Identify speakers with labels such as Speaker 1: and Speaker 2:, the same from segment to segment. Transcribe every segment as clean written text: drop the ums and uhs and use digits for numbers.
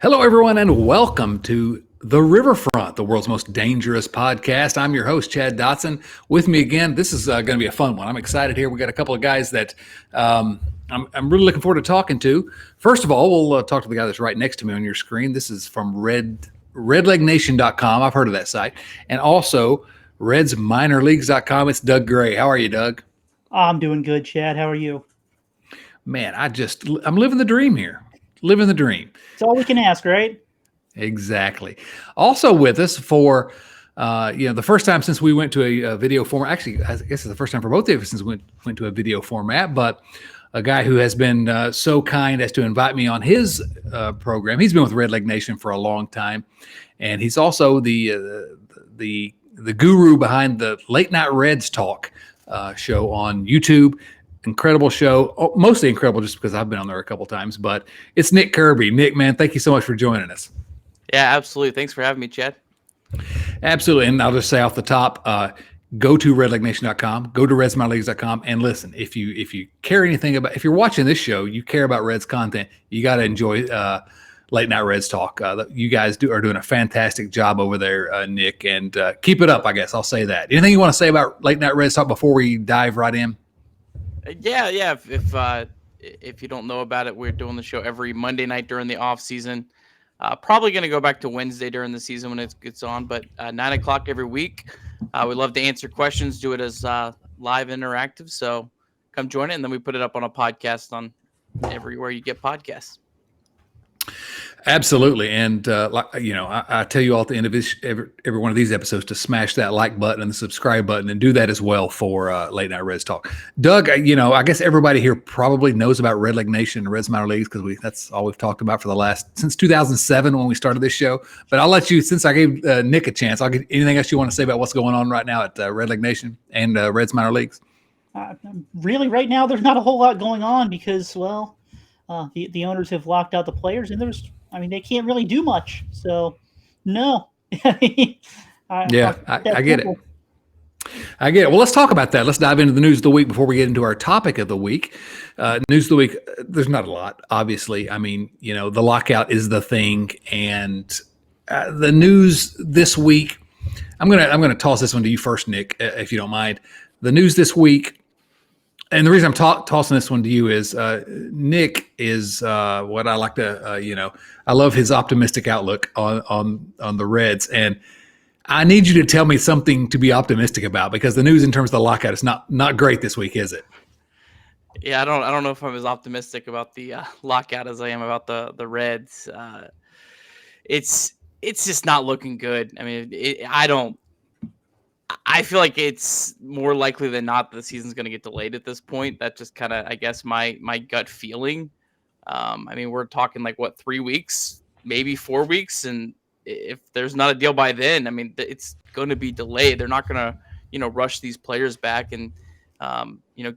Speaker 1: Hello, everyone, and welcome to The Riverfront, the world's most dangerous podcast. I'm your host, Chad Dotson. With me again, this is going to be a fun one. I'm excited here. We got a couple of guys that I'm really looking forward to talking to. First of all, we'll talk to the guy that's right next to me on your screen. This is from redlegnation.com. I've heard of that site. And also redsminorleagues.com. It's Doug Gray. How are you, Doug?
Speaker 2: I'm doing good, Chad. How are you?
Speaker 1: Man, I'm living the dream here. Living the dream.
Speaker 2: It's all we can ask, right?
Speaker 1: Exactly. Also with us for, the first time since we went to a video format. Actually, I guess it's the first time for both of us since we went to a video format. But a guy who has been so kind as to invite me on his program. He's been with Red Leg Nation for a long time, and he's also the guru behind the Late Night Reds Talk show on YouTube. Incredible show, mostly incredible just because I've been on there a couple times, but it's Nick Kirby. Nick, man, thank you so much for joining us.
Speaker 3: Yeah, absolutely. Thanks for having me, Chad.
Speaker 1: Absolutely. And I'll just say off the top, go to redlegnation.com, go to redsminorleagues.com, and listen, if you care anything about, if you're watching this show, you care about Reds content, you got to enjoy Late Night Reds Talk. You guys are doing a fantastic job over there, Nick, and keep it up, I guess. I'll say that. Anything you want to say about Late Night Reds Talk before we dive right in?
Speaker 3: Yeah. If you don't know about it, we're doing the show every Monday night during the off season. Probably going to go back to Wednesday during the season when it gets on, but 9:00 every week. We love to answer questions, do it as live interactive. So come join it, and then we put it up on a podcast on everywhere you get podcasts.
Speaker 1: Absolutely. And, I tell you all at the end of every one of these episodes to smash that like button and the subscribe button and do that as well for Late Night Reds Talk. Doug, I guess everybody here probably knows about Red Leg Nation and Reds Minor Leagues because that's all we've talked about for since 2007 when we started this show. But I'll let you, since I gave Nick a chance, I'll get anything else you want to say about what's going on right now at Red Leg Nation and Reds Minor Leagues.
Speaker 2: Really, right now, there's not a whole lot going on because, the owners have locked out the players, and they can't really do much. So, no.
Speaker 1: I get it. I get it. Well, let's talk about that. Let's dive into the news of the week before we get into our topic of the week. News of the week, there's not a lot, obviously. The lockout is the thing. And the news this week, I'm gonna toss this one to you first, Nick, if you don't mind. The news this week, and the reason I'm tossing this one to you is Nick is what I like to, I love his optimistic outlook on the Reds. And I need you to tell me something to be optimistic about because the news in terms of the lockout is not great this week, is it?
Speaker 3: Yeah, I don't know if I'm as optimistic about the lockout as I am about the Reds. It's just not looking good. I feel like it's more likely than not that the season's going to get delayed at this point. That's just kind of, I guess, my gut feeling. We're talking 3 weeks, maybe 4 weeks. And if there's not a deal by then, it's going to be delayed. They're not going to, rush these players back and,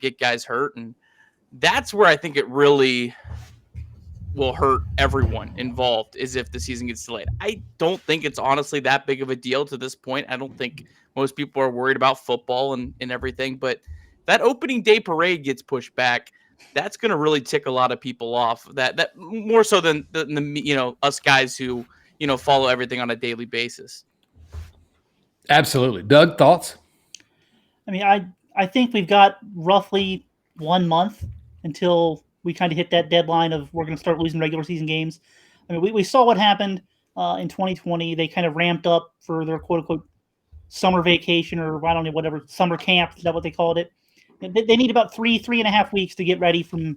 Speaker 3: get guys hurt. And that's where I think it really will hurt everyone involved is if the season gets delayed. I don't think it's honestly that big of a deal to this point. I don't think most people are worried about football and everything, but that opening day parade gets pushed back. That's going to really tick a lot of people off. That more so than the us guys who follow everything on a daily basis.
Speaker 1: Absolutely, Doug. Thoughts?
Speaker 2: I think we've got roughly 1 month until we kind of hit that deadline of we're going to start losing regular season games. We saw what happened in 2020. They kind of ramped up for their quote unquote summer vacation, or I don't know, whatever, summer camp, is that what they called it? They need about 3.5 weeks to get ready from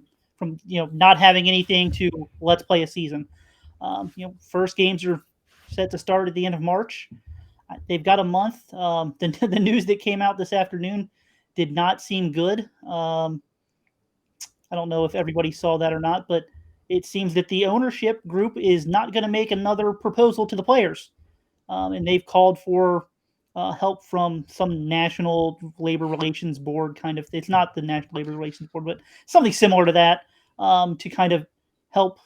Speaker 2: not having anything to let's play a season. First games are set to start at the end of March. They've got a month. The news that came out this afternoon did not seem good. I don't know if everybody saw that or not, but it seems that the ownership group is not going to make another proposal to the players. And they've called for help from some national labor relations board kind of. It's not the National Labor Relations Board, but something similar to that to kind of help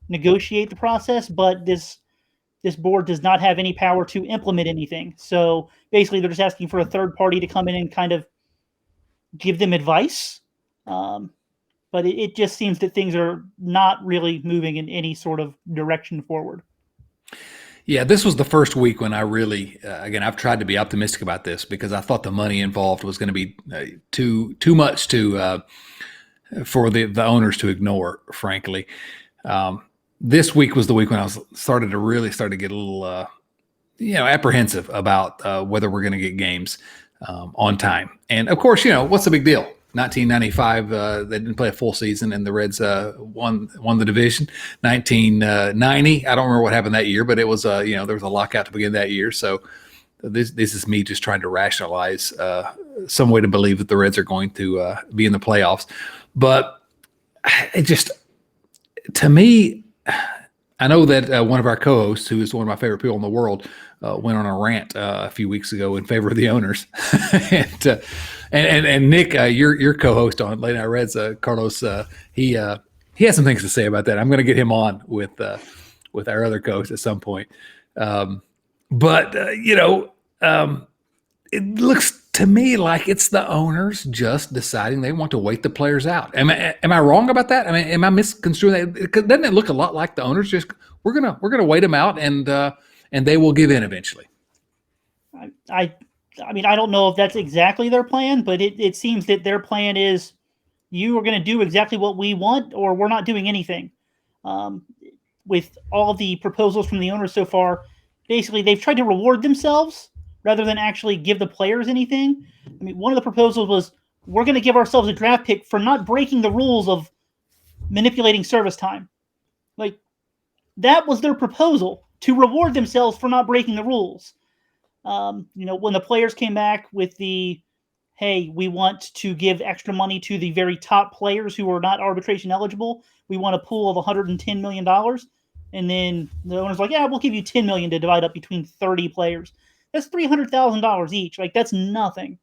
Speaker 2: negotiate the process. But this board does not have any power to implement anything. So basically, they're just asking for a third party to come in and kind of give them advice. but it just seems that things are not really moving in any sort of direction forward.
Speaker 1: Yeah, this was the first week when I really, again, I've tried to be optimistic about this because I thought the money involved was going to be too much for the owners to ignore, frankly. This week was the week when I started to get a little, apprehensive about whether we're going to get games on time. And of course, what's the big deal? 1995, they didn't play a full season, and the Reds won the division. 1990, I don't remember what happened that year, but it was there was a lockout to begin that year. So this is me just trying to rationalize some way to believe that the Reds are going to be in the playoffs. But it just, to me, I know that one of our co-hosts, who is one of my favorite people in the world, went on a rant a few weeks ago in favor of the owners. and Nick, your co-host on Late Night Reds, Carlos, he has some things to say about that. I'm going to get him on with our other co-host at some point. It looks to me like it's the owners just deciding they want to wait the players out. Am I wrong about that? I mean, am I misconstruing that? Doesn't it look a lot like the owners just we're gonna wait them out and they will give in eventually?
Speaker 2: I mean, I don't know if that's exactly their plan, but it seems that their plan is you are going to do exactly what we want, or we're not doing anything. With all the proposals from the owners so far, basically they've tried to reward themselves rather than actually give the players anything. I mean, one of the proposals was we're going to give ourselves a draft pick for not breaking the rules of manipulating service time. Like, that was their proposal, to reward themselves for not breaking the rules. When the players came back with the, hey, we want to give extra money to the very top players who are not arbitration eligible. We want a pool of $110 million. And then the owner's like, yeah, we'll give you $10 million to divide up between 30 players. That's $300,000 each. Like, that's nothing.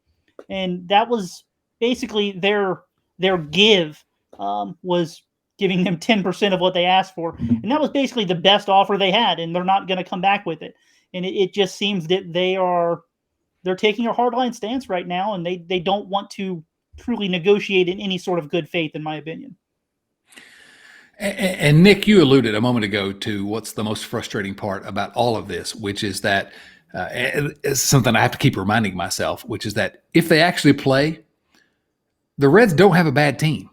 Speaker 2: And that was basically their give was giving them 10% of what they asked for. And that was basically the best offer they had, and they're not going to come back with it. And it just seems that they're taking a hardline stance right now, and they don't want to truly negotiate in any sort of good faith, in my opinion.
Speaker 1: And Nick, you alluded a moment ago to what's the most frustrating part about all of this, which is that it's something I have to keep reminding myself, which is that if they actually play, the Reds don't have a bad team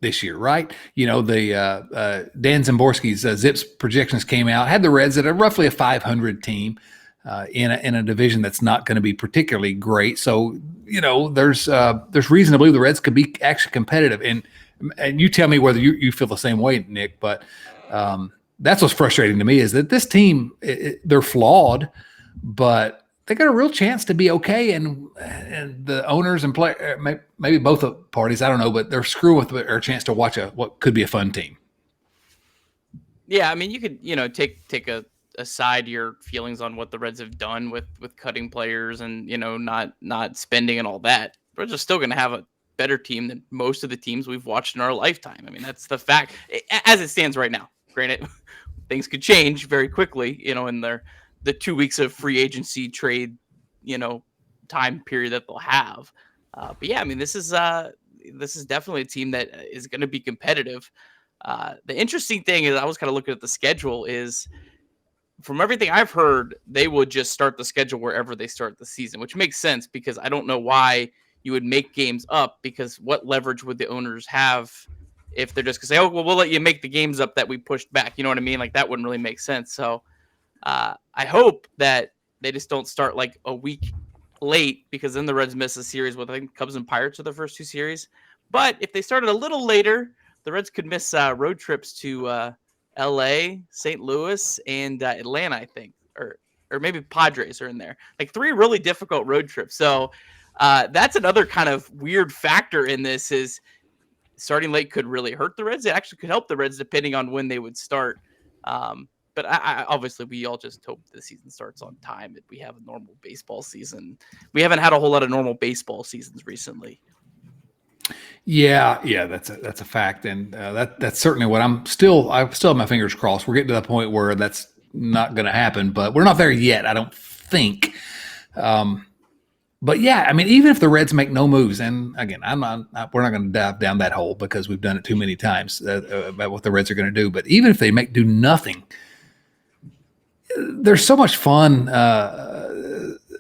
Speaker 1: this year, right? The Dan Zimborski's Zips projections came out, had the Reds at roughly a 500 team in a division that's not going to be particularly great. So, there's reason to believe the Reds could be actually competitive. And you tell me whether you feel the same way, Nick, but that's what's frustrating to me is that this team, they're flawed, but they got a real chance to be okay. And the owners and maybe both parties, I don't know, but they're screwing with their chance to watch what could be a fun team.
Speaker 3: Yeah, I mean, you could, take aside your feelings on what the Reds have done with cutting players and, not spending and all that. The Reds are still going to have a better team than most of the teams we've watched in our lifetime. I mean, that's the fact as it stands right now. Granted, things could change very quickly, in the 2 weeks of free agency trade, time period that they'll have. But yeah, I mean, this is definitely a team that is going to be competitive. The interesting thing is I was kind of looking at the schedule is from everything I've heard, they would just start the schedule wherever they start the season, which makes sense because I don't know why you would make games up, because what leverage would the owners have if they're just going to say, oh, well, we'll let you make the games up that we pushed back. You know what I mean? Like, that wouldn't really make sense. So I hope that they just don't start like a week late, because then the Reds miss a series with, I think, Cubs and Pirates are the first two series. But if they started a little later, the Reds could miss road trips to LA, St. Louis, and Atlanta, I think, or maybe Padres are in there. Like 3 really difficult road trips. So that's another kind of weird factor in this is starting late could really hurt the Reds. It actually could help the Reds depending on when they would start. But I obviously we all just hope the season starts on time and we have a normal baseball season. We haven't had a whole lot of normal baseball seasons recently.
Speaker 1: Yeah, that's a fact, and that's certainly what I still have my fingers crossed. We're getting to the point where that's not going to happen, but we're not there yet, I don't think. But yeah, I mean, even if the Reds make no moves, and again, we're not going to dive down that hole because we've done it too many times about what the Reds are going to do. But even if they do nothing, there's so much fun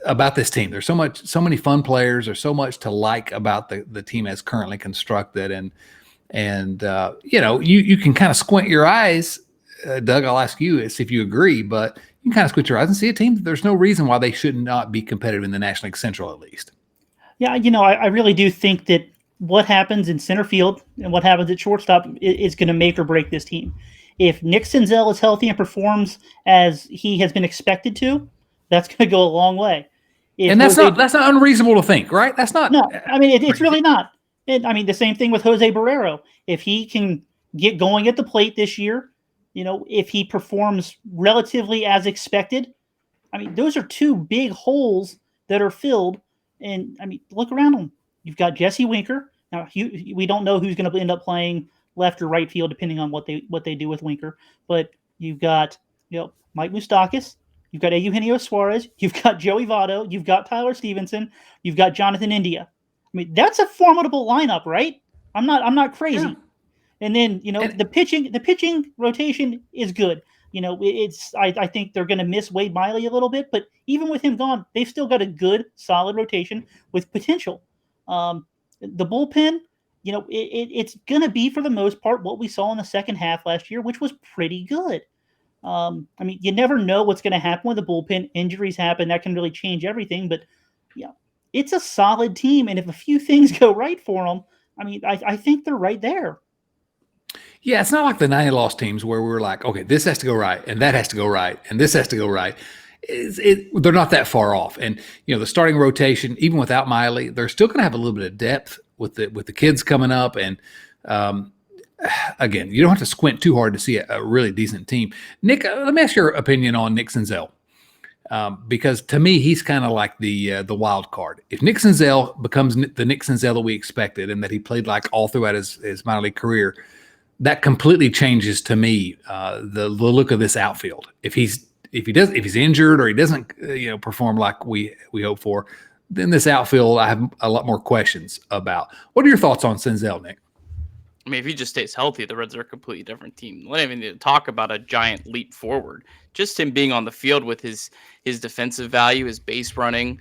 Speaker 1: about this team. There's so many fun players. There's so much to like about the team as currently constructed, and you can kind of squint your eyes. Doug, I'll ask you if you agree, but you can kind of squint your eyes and see a team that there's no reason why they should not be competitive in the National League Central at least.
Speaker 2: Yeah, I really do think that what happens in center field and what happens at shortstop is going to make or break this team. If Nick Senzel is healthy and performs as he has been expected to, that's going to go a long way.
Speaker 1: And that's not unreasonable to think, right? That's not.
Speaker 2: No, I mean, it's really not. The same thing with Jose Barrero. If he can get going at the plate this year, if he performs relatively as expected, I mean, those are two big holes that are filled. And I mean, look around them. You've got Jesse Winker. Now, we don't know who's going to end up playing left or right field depending on what they do with Winker. But you've got Mike Moustakas. You've got Eugenio Suarez. You've got Joey Votto. You've got Tyler Stevenson. You've got Jonathan India. I mean, that's a formidable lineup, right? I'm not crazy. Yeah. And then the pitching rotation is good. I think they're going to miss Wade Miley a little bit, but even with him gone, they've still got a good, solid rotation with potential. The bullpen, it's going to be for the most part what we saw in the second half last year, which was pretty good. I mean, you never know what's going to happen with the bullpen. Injuries happen. That can really change everything. But, it's a solid team. And if a few things go right for them, I mean, I think they're right there.
Speaker 1: Yeah, it's not like the 90 loss teams where we're like, okay, this has to go right, and that has to go right, and this has to go right. They're not that far off. And, the starting rotation, even without Miley, they're still going to have a little bit of depth with the kids coming up. And, again, you don't have to squint too hard to see a really decent team. Nick, let me ask your opinion on Nick Senzel, because to me, he's kind of like the wild card. If Nick Senzel becomes the Nick Senzel that we expected and that he played like all throughout his minor league career, that completely changes to me the look of this outfield. If he's injured or he doesn't perform like we hope for, then this outfield I have a lot more questions about. What are your thoughts on Senzel, Nick?
Speaker 3: I mean, if he just stays healthy, the Reds are a completely different team. We don't even need to talk about a giant leap forward. Just him being on the field with his defensive value, his base running.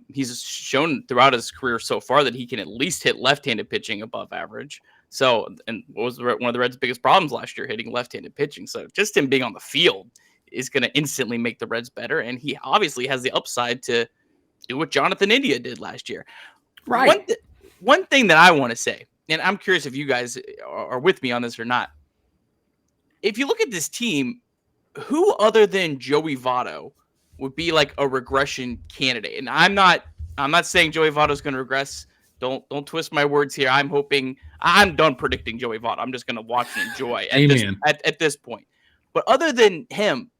Speaker 3: He's shown throughout his career so far that he can at least hit left-handed pitching above average. So, and what was one of the Reds' biggest problems last year, hitting left-handed pitching. So just him being on the field is going to instantly make the Reds better. And he obviously has the upside to do what Jonathan India did last year.
Speaker 1: Right.
Speaker 3: One thing that I want to say, and I'm curious if you guys are with me on this or not. If you look at this team, who other than Joey Votto would be like a regression candidate? And I'm not saying Joey Votto is going to regress. Don't twist my words here. I'm done predicting Joey Votto. I'm just going to watch and enjoy at this point. But other than him,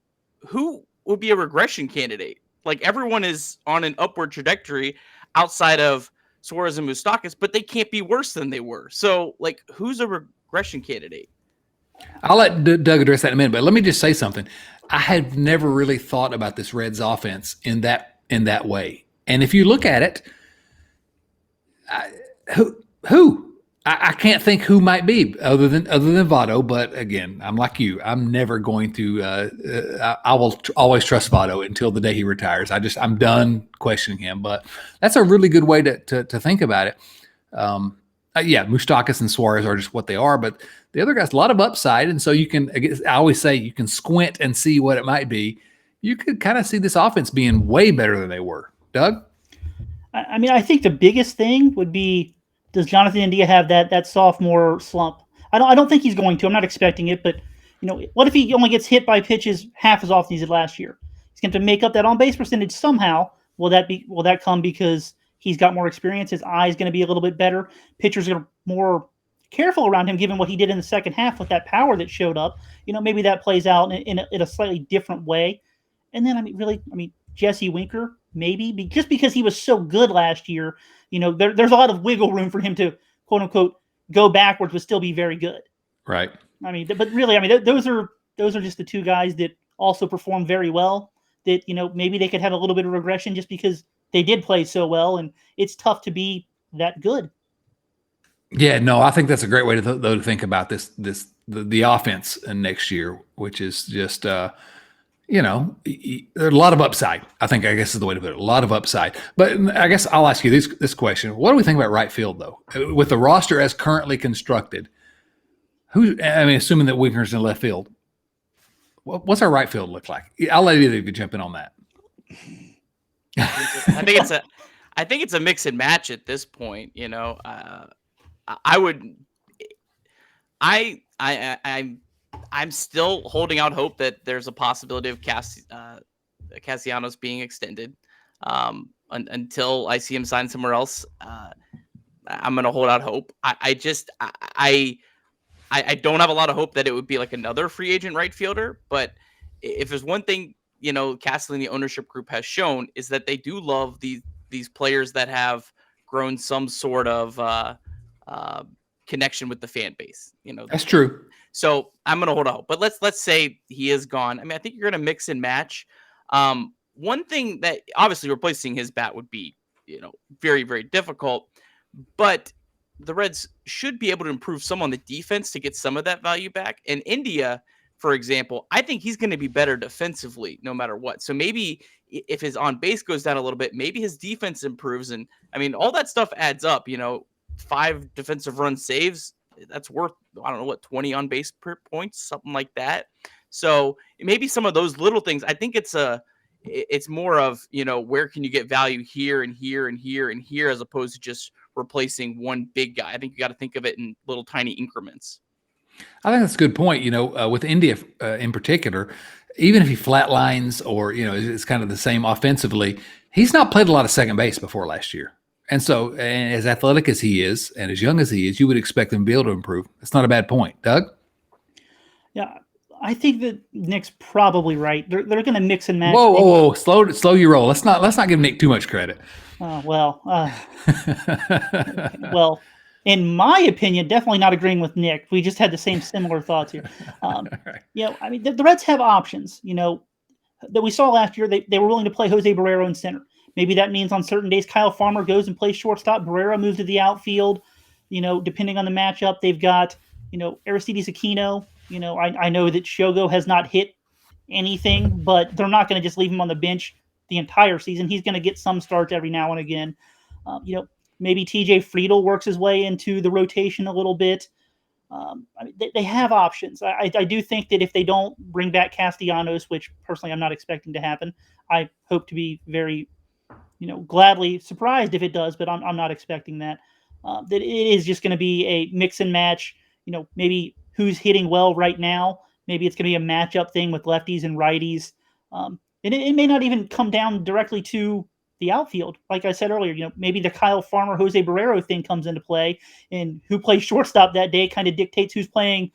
Speaker 3: who would be a regression candidate? Like, everyone is on an upward trajectory outside of Suarez and Moustakas, but they can't be worse than they were. So, like, who's a regression candidate?
Speaker 1: I'll let Doug address that in a minute, but let me just say something. I had never really thought about this Reds offense in that way. And if you look at it, who? I can't think who might be other than Votto. But again, I'm like you. I'm never going to. I will always trust Votto until the day he retires. I'm done questioning him. But that's a really good way to think about it. Moustakas and Suarez are just what they are. But the other guys, a lot of upside, and so you can. I always say you can squint and see what it might be. You could kind of see this offense being way better than they were. Doug?
Speaker 2: I mean, I think the biggest thing would be, does Jonathan India have that sophomore slump? I don't think he's going to. I'm not expecting it, but what if he only gets hit by pitches half as often as he did last year? He's going to make up that on-base percentage somehow. Will that come because he's got more experience? His eye is going to be a little bit better. Pitchers are more careful around him, given what he did in the second half with that power that showed up. Maybe that plays out in a slightly different way. And then, Jesse Winker, maybe just because he was so good last year, there's a lot of wiggle room for him to quote unquote go backwards but still be very good.
Speaker 1: Right.
Speaker 2: But really, those are just the two guys that also perform very well. That maybe they could have a little bit of regression just because they did play so well, and it's tough to be that good.
Speaker 1: Yeah, no, I think that's a great way to think about the offense next year, which is just there's a lot of upside. I guess is the way to put it. A lot of upside. But I guess I'll ask you this question: what do we think about right field though, with the roster as currently constructed? Assuming that Winker's in left field, what's our right field look like? I'll let either of you jump in on that.
Speaker 3: I think it's a mix and match at this point. I'm still holding out hope that there's a possibility of Castellanos being extended until I see him sign somewhere else. I'm going to hold out hope. I don't have a lot of hope that it would be like another free agent right fielder, but if there's one thing, Castellini ownership group has shown is that they do love these players that have grown some sort of connection with the fan base.
Speaker 1: That's true.
Speaker 3: So I'm going to hold out, but let's say he is gone. I think you're going to mix and match. One thing that obviously replacing his bat would be, very, very difficult, but the Reds should be able to improve some on the defense to get some of that value back. And India, for example, I think he's going to be better defensively no matter what. So maybe if his on base goes down a little bit, maybe his defense improves. And all that stuff adds up, 5 defensive run saves, that's worth, 20 on base per points, something like that. So maybe some of those little things, I think it's more of, where can you get value here and here and here and here, as opposed to just replacing one big guy. I think you got to think of it in little tiny increments.
Speaker 1: I think that's a good point. With India in particular, even if he flatlines or, it's kind of the same offensively, he's not played a lot of second base before last year. And so, and as athletic as he is and as young as he is, you would expect him to be able to improve. That's not a bad point. Doug?
Speaker 2: Yeah, I think that Nick's probably right. They're going to mix and match.
Speaker 1: Whoa! Slow your roll. Let's not give Nick too much credit.
Speaker 2: Well, in my opinion, definitely not agreeing with Nick. We just had the same similar thoughts here. Right. The Reds have options. That we saw last year. They were willing to play Jose Barrero in center. Maybe that means on certain days Kyle Farmer goes and plays shortstop. Barrero moves to the outfield. Depending on the matchup, they've got Aristides Aquino. I know that Shogo has not hit anything, but they're not going to just leave him on the bench the entire season. He's going to get some starts every now and again. Maybe TJ Friedl works his way into the rotation a little bit. They have options. I do think that if they don't bring back Castellanos, which personally I'm not expecting to happen, I hope to be very, gladly surprised if it does, but I'm not expecting that. That it is just going to be a mix and match. Maybe who's hitting well right now. Maybe it's going to be a matchup thing with lefties and righties. And it may not even come down directly to the outfield. Like I said earlier, maybe the Kyle Farmer, Jose Barrero thing comes into play, and who plays shortstop that day kind of dictates who's playing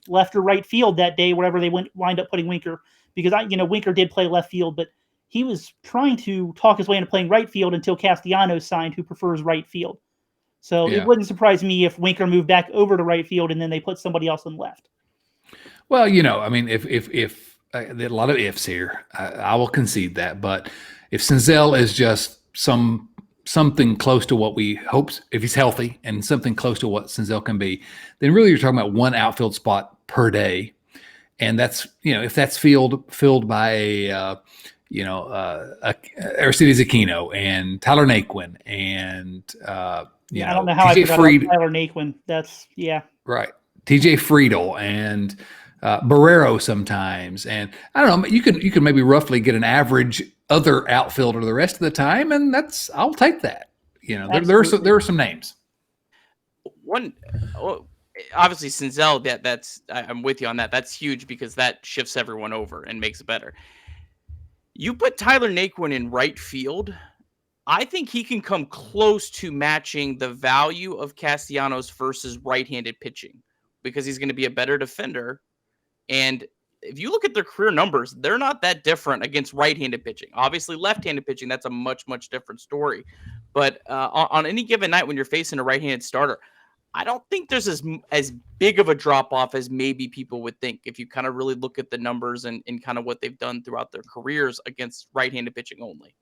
Speaker 2: left or right field that day, wherever they wind up putting Winker. Because Winker did play left field, but he was trying to talk his way into playing right field until Castellanos signed, who prefers right field. So It wouldn't surprise me if Winker moved back over to right field and then they put somebody else in left.
Speaker 1: Well, if there are a lot of ifs here, I will concede that. But if Senzel is just something close to what we hoped, if he's healthy and something close to what Senzel can be, then really you're talking about one outfield spot per day. And that's, if that's filled by Aristides Aquino and Tyler Naquin and
Speaker 2: I don't know how TJ I forgot about Tyler Naquin. That's
Speaker 1: right. TJ Friedl and Barrero sometimes, and I don't know. You can maybe roughly get an average other outfielder the rest of the time, and I'll take that. There are some names.
Speaker 3: Obviously Senzel, that's I'm with you on that. That's huge because that shifts everyone over and makes it better. You put Tyler Naquin in right field, I think he can come close to matching the value of Castellanos versus right-handed pitching because he's going to be a better defender. And if you look at their career numbers, they're not that different against right-handed pitching. Obviously, left-handed pitching, that's a much, much different story. But on any given night when you're facing a right-handed starter, I don't think there's as big of a drop-off as maybe people would think if you kind of really look at the numbers and kind of what they've done throughout their careers against right-handed pitching only.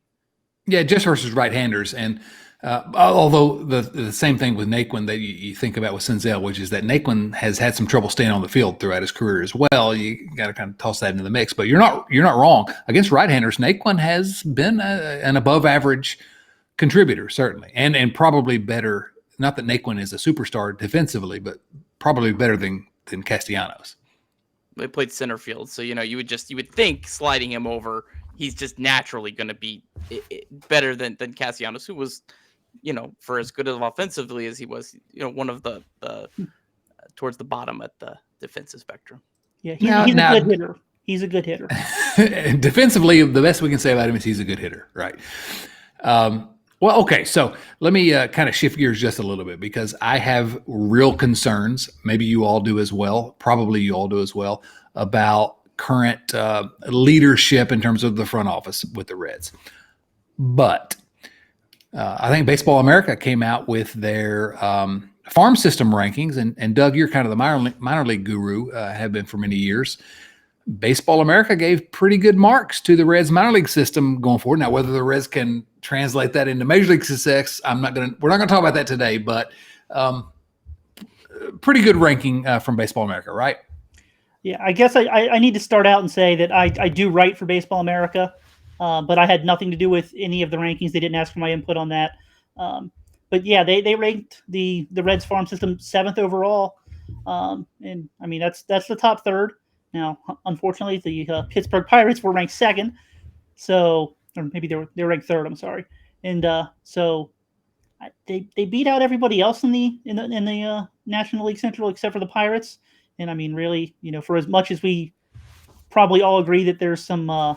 Speaker 1: Yeah, just versus right-handers. And although the same thing with Naquin that you think about with Senzel, which is that Naquin has had some trouble staying on the field throughout his career as well. You got to kind of toss that into the mix. But you're not wrong. Against right-handers, Naquin has been an above-average contributor, certainly, and probably better. Not that Naquin is a superstar defensively, but probably better than Castellanos.
Speaker 3: They played center field, so you would think sliding him over, he's just naturally going to be better than Castellanos, who was, for as good of offensively as he was, one of the towards the bottom at the defensive spectrum.
Speaker 2: Yeah, he's a good hitter. He's a good hitter.
Speaker 1: Defensively, the best we can say about him is he's a good hitter, right? Well, okay, so let me kind of shift gears just a little bit because I have real concerns. Maybe you all do as well. Probably you all do as well about current leadership in terms of the front office with the Reds. But I think Baseball America came out with their farm system rankings, and Doug, you're kind of the minor league guru, have been for many years. Baseball America gave pretty good marks to the Reds minor league system going forward. Now, whether the Reds can translate that into major league success, we're not going to talk about that today, but pretty good ranking from Baseball America, right?
Speaker 2: Yeah, I guess I need to start out and say that I do write for Baseball America, but I had nothing to do with any of the rankings. They didn't ask for my input on that. But yeah, they ranked the Reds farm system 7th overall. And I mean, that's the top third. Now, unfortunately, the Pittsburgh Pirates were ranked 2nd, or maybe they were ranked 3rd. I'm sorry, and so they beat out everybody else in the National League Central except for the Pirates. And I mean, really, for as much as we probably all agree that there's some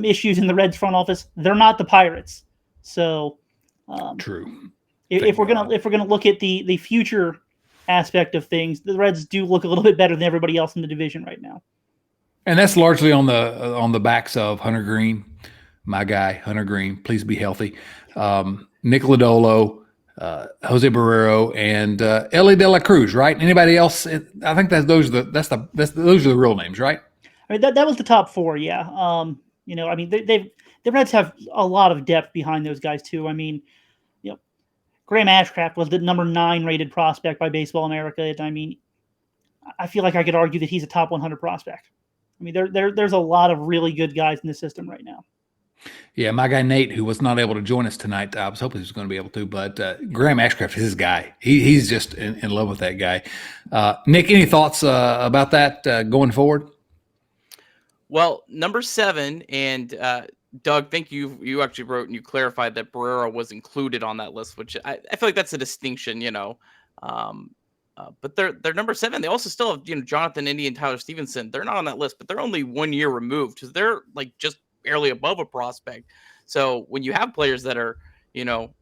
Speaker 2: issues in the Reds front office, they're not the Pirates. So
Speaker 1: true.
Speaker 2: If we're gonna look at the future aspect of things, the Reds do look a little bit better than everybody else in the division right now.
Speaker 1: And that's largely on the backs of Hunter Green, my guy, Hunter Green. Please be healthy. Nick Lodolo, Jose Barrero, and Ellie De La Cruz. Right? Anybody else? I think those are the real names, right?
Speaker 2: I mean that was the top 4. Yeah. I mean the Reds have a lot of depth behind those guys too. I mean, Graham Ashcraft was the number 9 rated prospect by Baseball America. And I mean, I feel like I could argue that he's a top 100 prospect. I mean, there's a lot of really good guys in the system right now.
Speaker 1: Yeah, my guy Nate, who was not able to join us tonight, I was hoping he was going to be able to, but Graham Ashcraft is his guy. He's just in love with that guy. Nick, any thoughts about that going forward?
Speaker 3: Well, number 7, and Doug, thank you. You actually wrote and you clarified that Barrero was included on that list, which I feel like that's a distinction, but they're number 7. They also still have, Jonathan Indy and Tyler Stevenson. They're not on that list, but they're only 1 year removed because they're like just barely above a prospect. So when you have players that are,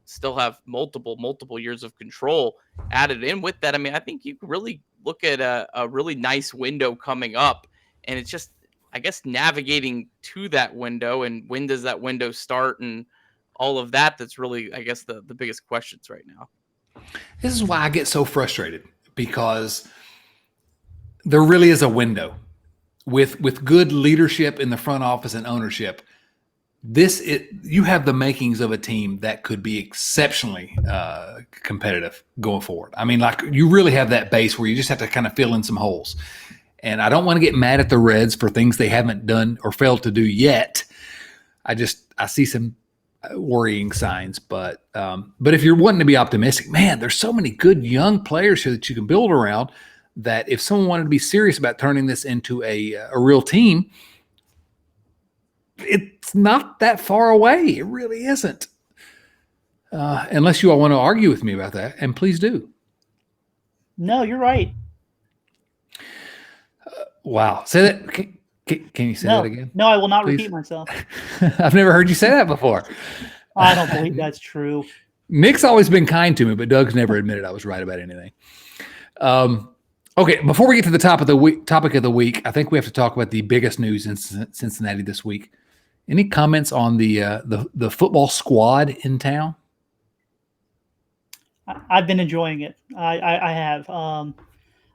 Speaker 3: still have multiple years of control added in with that, I mean, I think you could really look at a really nice window coming up, and it's just, I guess, navigating to that window and when does that window start and all of that. That's really, I guess, the biggest questions right now.
Speaker 1: This is why I get so frustrated, because there really is a window with good leadership in the front office and ownership. You have the makings of a team that could be exceptionally competitive going forward. I mean, like, you really have that base where you just have to kind of fill in some holes. And I don't want to get mad at the Reds for things they haven't done or failed to do yet. I see some worrying signs, but if you're wanting to be optimistic, man, there's so many good young players here that you can build around, that if someone wanted to be serious about turning this into a real team, it's not that far away. It really isn't. Unless you all want to argue with me about that, and please do.
Speaker 2: No, you're right.
Speaker 1: Wow. Say that. Can you say that again?
Speaker 2: No, I will not
Speaker 1: please?
Speaker 2: Repeat myself.
Speaker 1: I've never heard you say that before.
Speaker 2: I don't believe that's true.
Speaker 1: Nick's always been kind to me, but Doug's never admitted I was right about anything. Okay, before we get to the topic of the week, I think we have to talk about the biggest news in Cincinnati this week. Any comments on the football squad in town?
Speaker 2: I've been enjoying it. I have.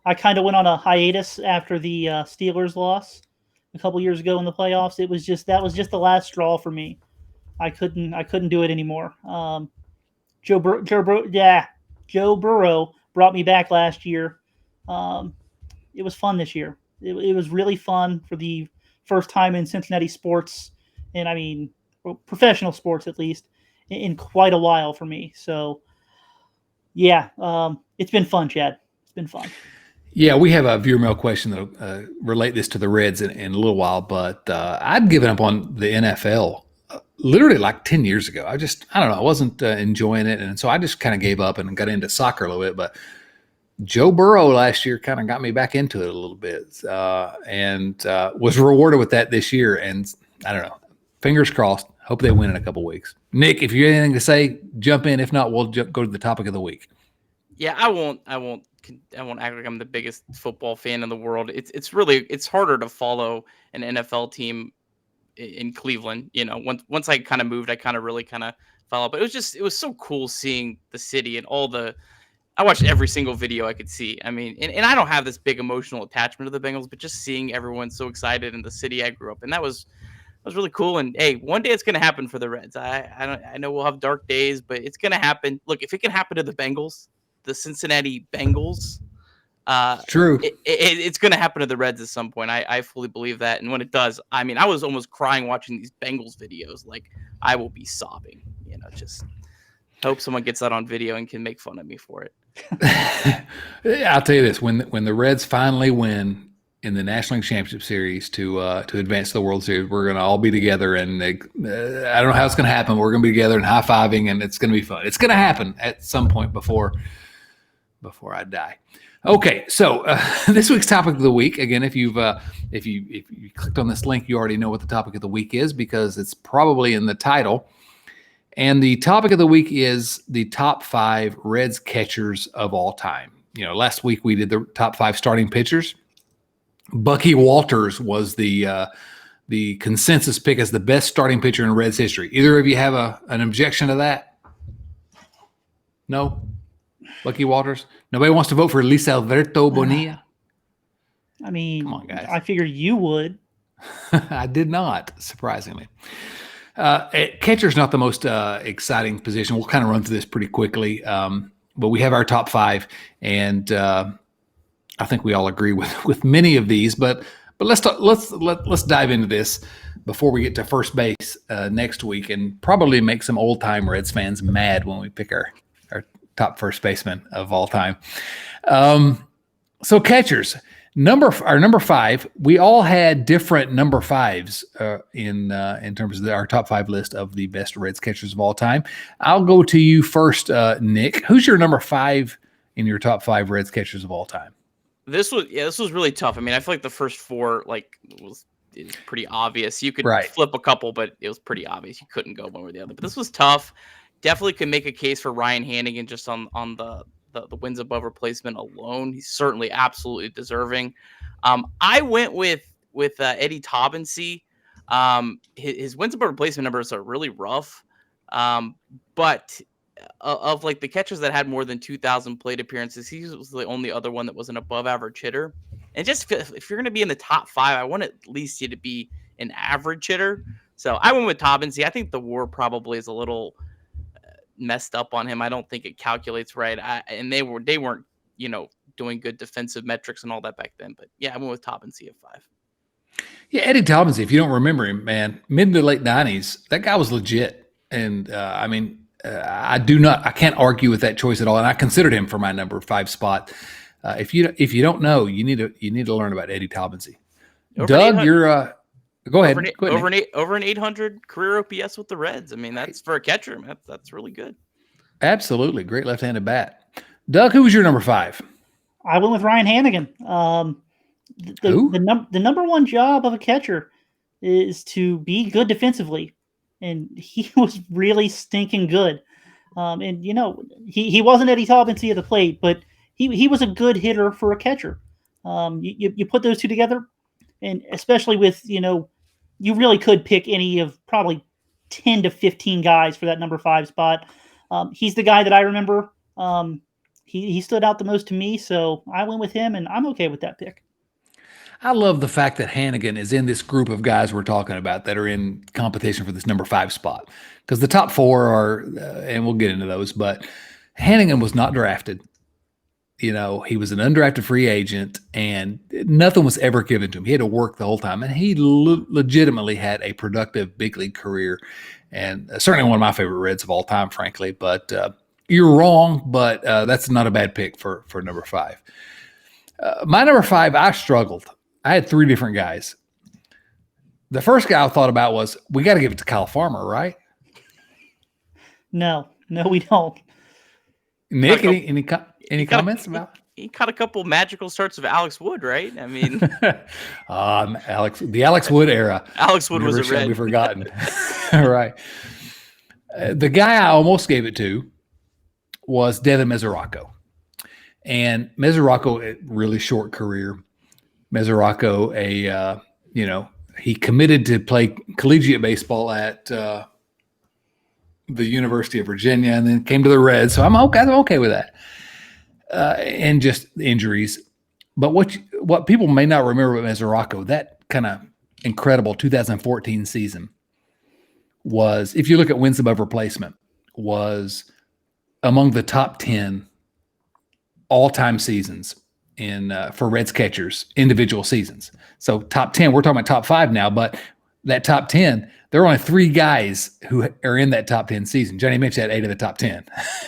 Speaker 2: I kind of went on a hiatus after the Steelers loss a couple years ago in the playoffs. That was just the last straw for me. I couldn't do it anymore. Joe Burrow brought me back last year. It was fun this year. It was really fun for the first time in Cincinnati sports, and I mean professional sports at least, in quite a while for me. So yeah, it's been fun, Chad. It's been fun.
Speaker 1: Yeah, we have a viewer mail question that'll relate this to the Reds in a little while, but I'd given up on the NFL literally like 10 years ago. I don't know, I wasn't enjoying it, and so I just kind of gave up and got into soccer a little bit, but Joe Burrow last year kind of got me back into it a little bit, and was rewarded with that this year, and I don't know, fingers crossed, hope they win in a couple weeks. Nick, if you have anything to say, jump in. If not, we'll go to the topic of the week.
Speaker 3: Yeah, I won't act like I'm the biggest football fan in the world. It's harder to follow an NFL team in Cleveland. You know, once I kind of moved, I kind of really kind of follow. But it was so cool seeing the city and I watched every single video I could see. I mean, and I don't have this big emotional attachment to the Bengals, but just seeing everyone so excited in the city I grew up in, that was really cool. And hey, one day it's going to happen for the Reds. I know we'll have dark days, but it's going to happen. Look, if it can happen to the Bengals, the Cincinnati Bengals,
Speaker 1: True.
Speaker 3: It's going to happen to the Reds at some point. I fully believe that. And when it does, I mean, I was almost crying watching these Bengals videos. Like, I will be sobbing, just hope someone gets that on video and can make fun of me for it.
Speaker 1: I'll tell you this, when the Reds finally win in the National League Championship Series to advance to the World Series, we're going to all be together, and I don't know how it's going to happen. We're going to be together and high-fiving, and it's going to be fun. It's going to happen at some point before I die. Okay, so this week's topic of the week. Again, if you clicked on this link, you already know what the topic of the week is because it's probably in the title. And the topic of the week is the top 5 Reds catchers of all time. Last week we did the top 5 starting pitchers. Bucky Walters was the consensus pick as the best starting pitcher in Reds history. Either of you have an objection to that? No? Bucky Walters? Nobody wants to vote for Luis Alberto Bonilla?
Speaker 2: I mean,
Speaker 1: come on, guys.
Speaker 2: I figured you would.
Speaker 1: I did not, surprisingly. Catcher's not the most exciting position. We'll kind of run through this pretty quickly, but we have our top 5, and I think we all agree with many of these. But let's dive into this before we get to first base next week, and probably make some old time Reds fans mad when we pick our top first baseman of all time. So catchers. Our number 5, we all had different number 5s in terms of our top 5 list of the best Reds catchers of all time. I'll go to you first, Nick. Who's your number 5 in your top 5 Reds catchers of all time?
Speaker 3: This was really tough. I mean, I feel like the first 4 was pretty obvious. You could flip a couple, but it was pretty obvious. You couldn't go one or the other. But this was tough. Definitely could make a case for Ryan Hannigan just on the wins above replacement alone. He's certainly absolutely deserving. I went with Eddie Taubensee. His wins above replacement numbers are really rough. But of like the catchers that had more than 2,000 plate appearances, he was the only other one that was an above average hitter. And just if you're going to be in the top 5, I want at least you to be an average hitter. So I went with Taubensee. I think the WAR probably is a little messed up on him. I don't think it calculates right. And they weren't, doing good defensive metrics and all that back then. But yeah, I went with Taubensee at 5.
Speaker 1: Yeah, Eddie Taubensee, if you don't remember him, man, mid to late 90s, that guy was legit. And I can't argue with that choice at all. And I considered him for my number 5 spot. If you don't know, you need to learn about Eddie Taubensee. Doug, you're go ahead.
Speaker 3: Over an 800 career OPS with the Reds. I mean, that's for a catcher. That's really good.
Speaker 1: Absolutely. Great left-handed bat. Doug, who was your number 5?
Speaker 2: I went with Ryan Hannigan. The number 1 job of a catcher is to be good defensively. And he was really stinking good. And he wasn't Eddie Taubensee at the plate, but he was a good hitter for a catcher. You put those two together, and especially with, you really could pick any of probably 10 to 15 guys for that number 5 spot. He's the guy that I remember. He stood out the most to me, so I went with him, and I'm okay with that pick.
Speaker 1: I love the fact that Hannigan is in this group of guys we're talking about that are in competition for this number 5 spot. Because the top 4 are, and we'll get into those, but Hannigan was not drafted. You know, he was an undrafted free agent, and nothing was ever given to him. He had to work the whole time, and he legitimately had a productive big league career, and certainly one of my favorite Reds of all time, frankly. But you're wrong, but that's not a bad pick for number 5. My number 5, I struggled. I had 3 different guys. The first guy I thought about was, we got to give it to Kyle Farmer, right?
Speaker 2: No, we don't.
Speaker 1: Nick, any comments about?
Speaker 3: He caught a couple magical starts of Alex Wood, right? I mean,
Speaker 1: the Alex Wood era.
Speaker 3: Alex Wood was a
Speaker 1: Red.
Speaker 3: Red.
Speaker 1: We've forgotten. Right. The guy I almost gave it to was Devin Mesoraco. And Mesoraco, a really short career. Mesoraco, he committed to play collegiate baseball at the University of Virginia, and then came to the Reds. So I'm okay with that. And just injuries. But what people may not remember about Mesoraco, that kind of incredible 2014 season was, if you look at wins above replacement, was among the top 10 all-time seasons for Reds catchers, individual seasons. So top 10, we're talking about top 5 now, but that top 10, there are only 3 guys who are in that top 10 season. Johnny Mitch had 8 of the top 10.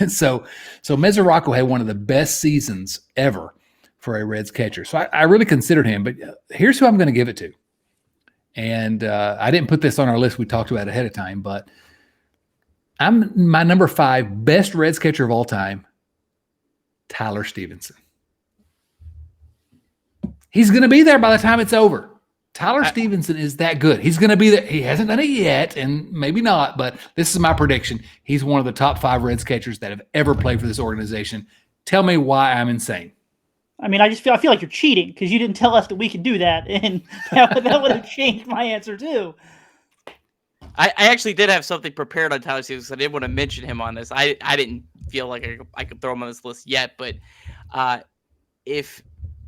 Speaker 1: So Mesoraco had one of the best seasons ever for a Reds catcher. So I really considered him, but here's who I'm going to give it to. And I didn't put this on our list. We talked about it ahead of time, but my number 5 best Reds catcher of all time, Tyler Stevenson. He's going to be there by the time it's over. Tyler Stevenson is that good. He's going to be there. He hasn't done it yet, and maybe not, but this is my prediction. He's one of the top 5 Reds catchers that have ever played for this organization. Tell me why I'm insane.
Speaker 2: I mean, I feel like you're cheating because you didn't tell us that we could do that, and that would have changed my answer too.
Speaker 3: I actually did have something prepared on Tyler Stevenson. I didn't want to mention him on this. I didn't feel like I could throw him on this list yet, but if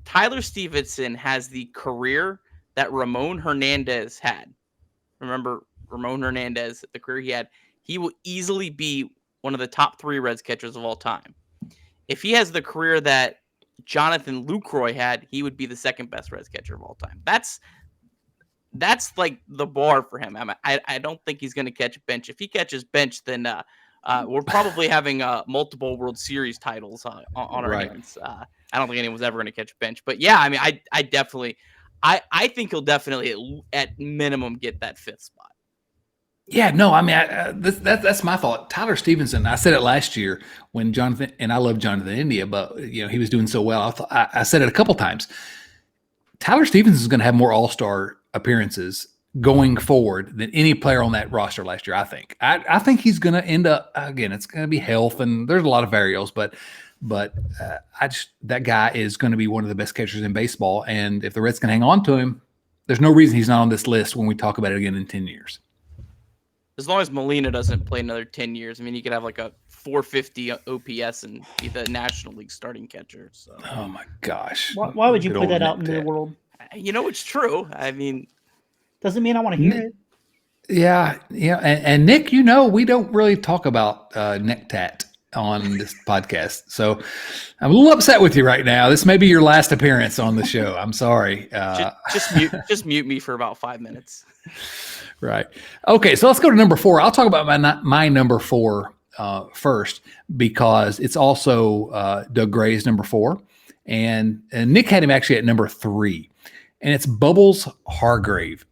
Speaker 3: Tyler Stevenson has the career that Ramon Hernandez had. Remember Ramon Hernandez, the career he had, he will easily be one of the top 3 Reds catchers of all time. If he has the career that Jonathan Lucroy had, he would be the 2nd best Reds catcher of all time. That's like the bar for him. I don't think he's going to catch bench. If he catches bench, then we're probably having multiple World Series titles on our hands. I don't think anyone's ever going to catch bench. But yeah, I mean, I definitely... I think he'll definitely at minimum get that 5th spot.
Speaker 1: Yeah, no, I mean, that's my thought. Tyler Stevenson, I said it last year when Jonathan, and I love Jonathan India, but he was doing so well. I said it a couple times. Tyler Stevenson is going to have more All-Star appearances going forward than any player on that roster last year. I think. I think he's going to end up again. It's going to be health, and there's a lot of variables, but that guy is going to be one of the best catchers in baseball. And if the Reds can hang on to him, there's no reason he's not on this list when we talk about it again in 10 years.
Speaker 3: As long as Molina doesn't play another 10 years, I mean, he could have like a 450 OPS and be the National League starting catcher. So.
Speaker 1: Oh my gosh.
Speaker 2: Why would you put that out into the world?
Speaker 3: It's true. I mean,
Speaker 2: doesn't mean I want to hear it.
Speaker 1: Yeah. And Nick, we don't really talk about neck tat on this podcast. So I'm a little upset with you right now. This may be your last appearance on the show. I'm sorry.
Speaker 3: Just mute me for about 5 minutes.
Speaker 1: Right. Okay. So let's go to number 4. I'll talk about my number 4 first, because it's also Doug Gray's number 4. And Nick had him actually at number 3, and it's Bubbles Hargrave.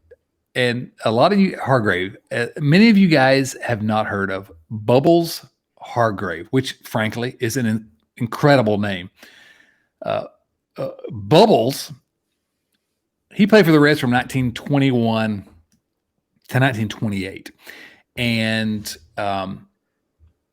Speaker 1: And a lot of you, Hargrave, many of you guys have not heard of Bubbles Hargrave, which frankly is an incredible name. Bubbles, he played for the Reds from 1921 to 1928 and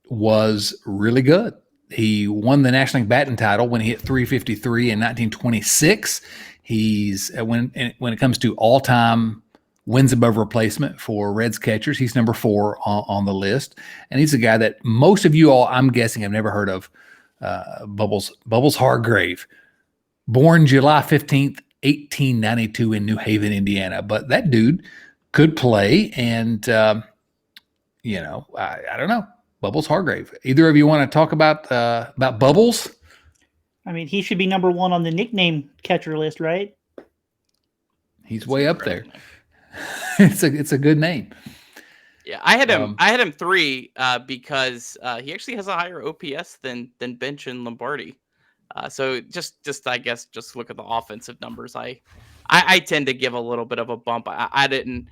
Speaker 1: was really good. He won the National League batting title when he hit 353 in 1926. He's when it comes to all-time wins above replacement for Reds catchers, he's number 4 on the list. And he's a guy that most of you all, I'm guessing, have never heard of, Bubbles Hargrave. Born July 15th, 1892 in New Haven, Indiana. But that dude could play, and I don't know. Bubbles Hargrave. Either of you want to talk about Bubbles?
Speaker 2: I mean, he should be number one on the nickname catcher list, right?
Speaker 1: He's way up there. It's a good name.
Speaker 3: Yeah, I had him 3 because he actually has a higher OPS than Bench and Lombardi. So just I guess just look at the offensive numbers. I tend to give a little bit of a bump. I didn't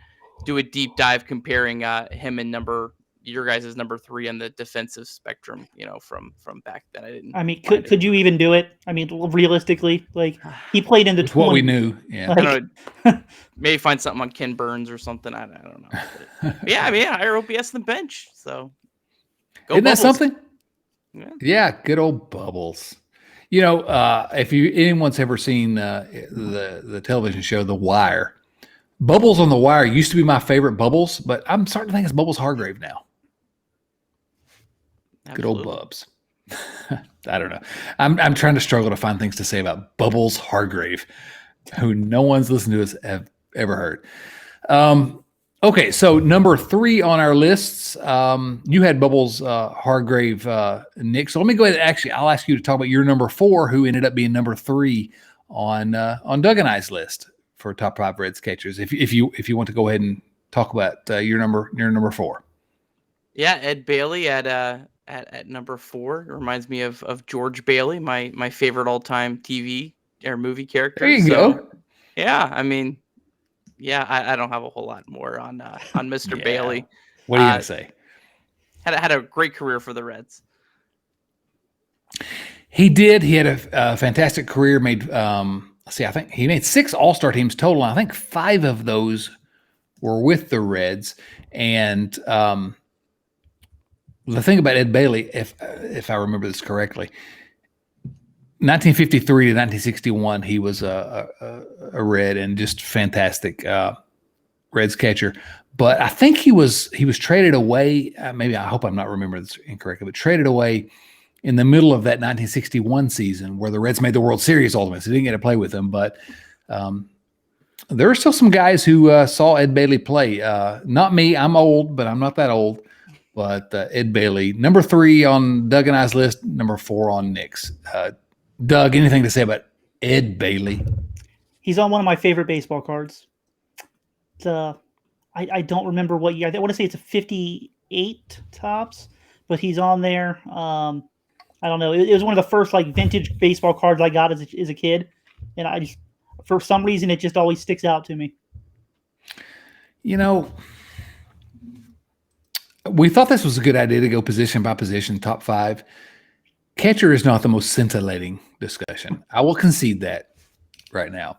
Speaker 3: do a deep dive comparing him and your guys' number 3 on the defensive spectrum, from back then. I didn't.
Speaker 2: I mean, could you even do it? I mean, realistically, like he played in the 20s.
Speaker 1: What we knew, yeah.
Speaker 3: Like, I don't know, maybe find something on Ken Burns or something. I don't know. But yeah, I mean, higher OPS than Bench. So
Speaker 1: isn't that something?
Speaker 3: Yeah,
Speaker 1: good old Bubbles. If anyone's ever seen the television show The Wire, Bubbles on The Wire used to be my favorite Bubbles, but I'm starting to think it's Bubbles Hargrave now.
Speaker 3: Absolutely.
Speaker 1: Good old Bubs. I don't know. I'm trying to struggle to find things to say about Bubbles Hargrave, who no one's listened to us have ever heard. Okay, so number 3 on our lists, you had Bubbles Hargrave, Nick. So let me go ahead. Actually, I'll ask you to talk about your number 4, who ended up being number 3 on Doug and I's list for top 5 Reds catchers. If you want to go ahead and talk about your number 4.
Speaker 3: Yeah, Ed Bailey at number 4. It reminds me of George Bailey, my favorite all-time TV or movie character.
Speaker 1: There you go.
Speaker 3: Yeah, I mean, yeah, I don't have a whole lot more on Mr.
Speaker 1: Yeah.
Speaker 3: Bailey.
Speaker 1: What are you gonna say?
Speaker 3: Had a great career for the Reds.
Speaker 1: He did. He had a fantastic career. Made I think he made 6 All-Star teams total. And I think 5 of those were with the Reds. And the thing about Ed Bailey, if I remember this correctly, 1953 to 1961, he was a Red and just fantastic Reds catcher. But I think he was traded away. Maybe I hope I'm not remembering this incorrectly, but traded away in the middle of that 1961 season where the Reds made the World Series ultimately. So they didn't get to play with him. But there are still some guys who saw Ed Bailey play. Not me. I'm old, but I'm not that old. But Ed Bailey, number 3 on Doug and I's list, number 4 on Nick's. Doug, anything to say about Ed Bailey?
Speaker 2: He's on one of my favorite baseball cards. I don't remember what year. I want to say it's a 58 tops, but he's on there. I don't know. It was one of the first vintage baseball cards I got as a kid, and I just, for some reason, it just always sticks out to me.
Speaker 1: We thought this was a good idea to go position by position, top 5. Catcher is not the most scintillating discussion. I will concede that right now.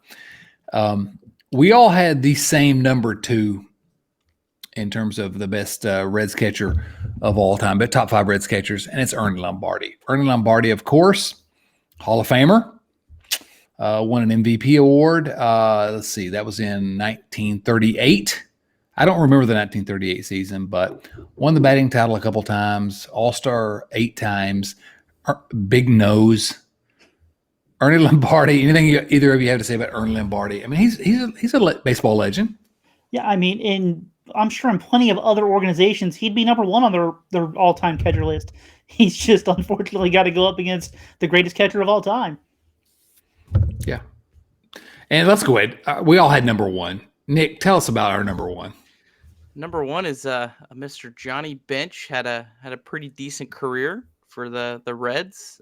Speaker 1: We all had the same number 2 in terms of the best Reds catcher of all time, but top 5 Reds catchers, and it's Ernie Lombardi. Ernie Lombardi, of course, Hall of Famer, won an MVP award. Let's see, that was in 1938. I don't remember the 1938 season, but won the batting title a couple times, All-Star 8 times, big nose. Ernie Lombardi, anything either of you have to say about Ernie Lombardi? I mean, he's a baseball legend.
Speaker 2: Yeah, I mean, I'm sure in plenty of other organizations, he'd be number 1 on their all-time catcher list. He's just unfortunately got to go up against the greatest catcher of all time.
Speaker 1: Yeah. And let's go ahead. We all had number 1. Nick, tell us about our number 1.
Speaker 3: Number 1 is Mr. Johnny Bench. Had a pretty decent career for the Reds.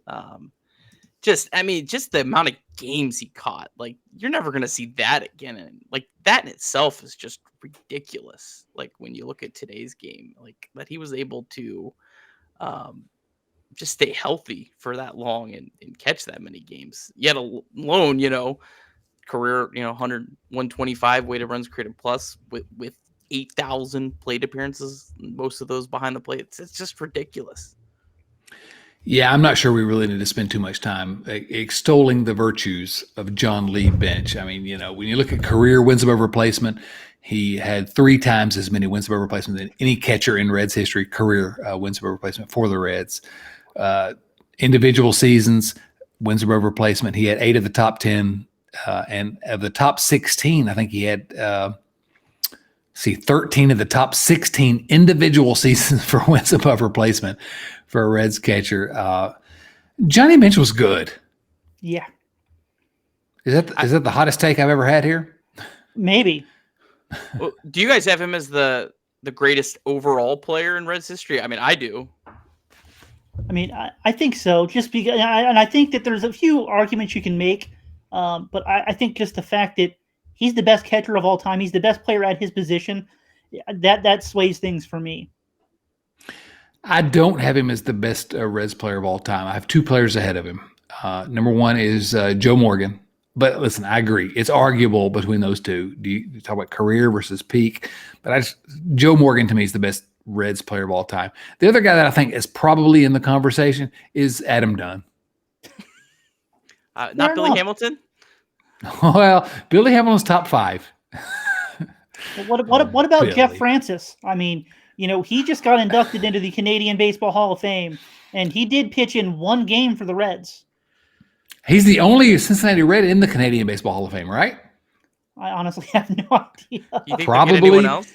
Speaker 3: Just the amount of games he caught. Like, you're never going to see that again. And that in itself is just ridiculous. Like, when you look at today's game, that he was able to just stay healthy for that long and catch that many games. Yet alone, career, 125 weighted runs created plus with 8,000 plate appearances, most of those behind the plate. It's just ridiculous.
Speaker 1: Yeah, I'm not sure we really need to spend too much time extolling the virtues of John Lee Bench. I mean, when you look at career wins above replacement, he had 3 times as many wins above replacement than any catcher in Reds history, career wins above replacement for the Reds. Individual seasons, wins above replacement, he had 8 of the top 10 And of the top 16, I think he had 13 of the top 16 individual seasons for wins above replacement for a Reds catcher. Johnny Bench was good.
Speaker 2: Yeah.
Speaker 1: Is that the hottest take I've ever had here?
Speaker 2: Maybe.
Speaker 3: Well, do you guys have him as the greatest overall player in Reds history? I mean, I do.
Speaker 2: I mean, I think so. Just because, and I think that there's a few arguments you can make, but I think just the fact that he's the best catcher of all time, he's the best player at his position, that sways things for me.
Speaker 1: I don't have him as the best Reds player of all time. I have two players ahead of him. Number one is Joe Morgan. But listen, I agree. It's arguable between those two. You talk about career versus peak? But Joe Morgan to me is the best Reds player of all time. The other guy that I think is probably in the conversation is Adam Dunn.
Speaker 3: Not Billy Hamilton?
Speaker 1: Well, Billy Hamilton's top 5.
Speaker 2: What about Billy? Jeff Francis? I mean, he just got inducted into the Canadian Baseball Hall of Fame, and he did pitch in one game for the Reds.
Speaker 1: He's the only Cincinnati Red in the Canadian Baseball Hall of Fame, right?
Speaker 2: I honestly have no idea.
Speaker 3: You think
Speaker 1: Probably.
Speaker 3: Anyone else?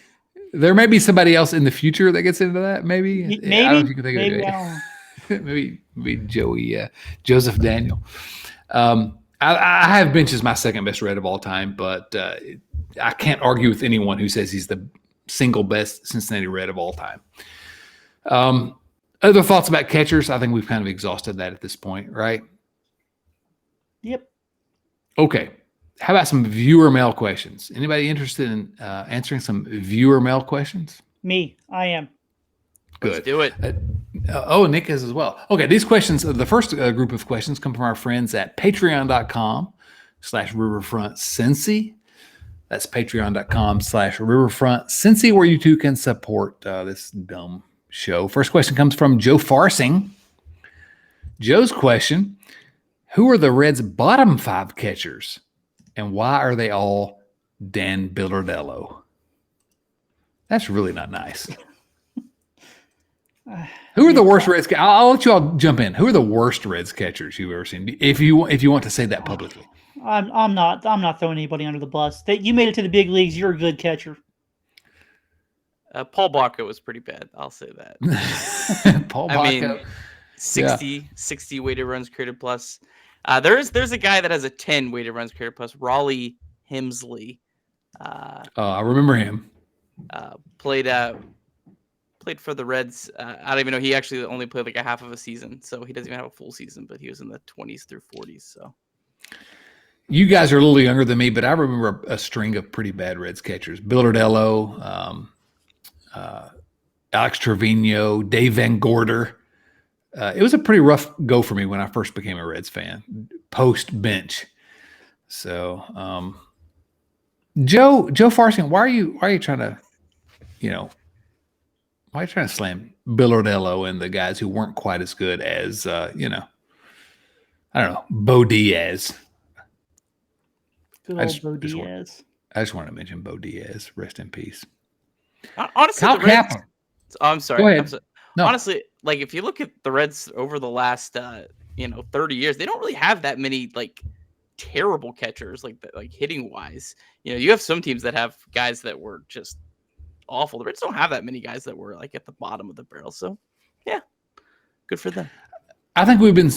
Speaker 1: There may be somebody else in the future that gets into that. Maybe.
Speaker 2: Maybe.
Speaker 1: I don't know if you can think
Speaker 2: maybe.
Speaker 1: of it. maybe Joey, Joseph Daniel. I have Bench as my second best Red of all time, but I can't argue with anyone who says he's the single best Cincinnati Red of all time. Other thoughts about catchers? I think we've kind of exhausted that at this point, right?
Speaker 2: Yep.
Speaker 1: Okay. How about some viewer mail questions? Anybody interested in answering some viewer mail questions?
Speaker 2: Me. I am.
Speaker 1: Good.
Speaker 3: Let's do it.
Speaker 1: Nick is as well. Okay. These questions, the first group of questions come from our friends at patreon.com/riverfrontcincy. That's patreon.com/riverfrontcincy, where you too can support this dumb show. First question comes from Joe Farsing. Joe's question: who are the Reds' bottom 5 catchers, and why are they all Dan Billardello? That's really not nice. Who are the worst Reds? I'll let you all jump in. Who are the worst Reds catchers you've ever seen? If you want to say that publicly.
Speaker 2: I'm not throwing anybody under the bus. You made it to the big leagues. You're a good catcher.
Speaker 3: Paul Baca was pretty bad. I'll say that.
Speaker 1: Paul Baca.
Speaker 3: I mean, 60 weighted runs created plus. There's a guy that has a 10 weighted runs created plus. Raleigh Hemsley.
Speaker 1: I remember him.
Speaker 3: Played for the Reds. I don't even know. He actually only played like a half of a season, so he doesn't even have a full season. But he was in the 20s through 40s. So.
Speaker 1: You guys are a little younger than me, but I remember a string of pretty bad Reds catchers. Billardello, Alex Trevino, Dave Van Gorder. It was a pretty rough go for me when I first became a Reds fan, post Bench. So, Joe Farsing, why are you trying to, why are you trying to slam Billardello and the guys who weren't quite as good as, I don't know, Bo Diaz?
Speaker 2: Good old Bo Diaz.
Speaker 1: I just want to mention Bo Diaz. Rest in peace.
Speaker 3: Honestly,
Speaker 1: Kyle Kaplan.
Speaker 3: Oh, I'm sorry.
Speaker 1: Go ahead. No.
Speaker 3: Honestly, like if you look at the Reds over the last 30 years, they don't really have that many like terrible catchers like hitting wise. You have some teams that have guys that were just awful. The Reds don't have that many guys that were like at the bottom of the barrel. So, yeah, good for them.
Speaker 1: I think we've been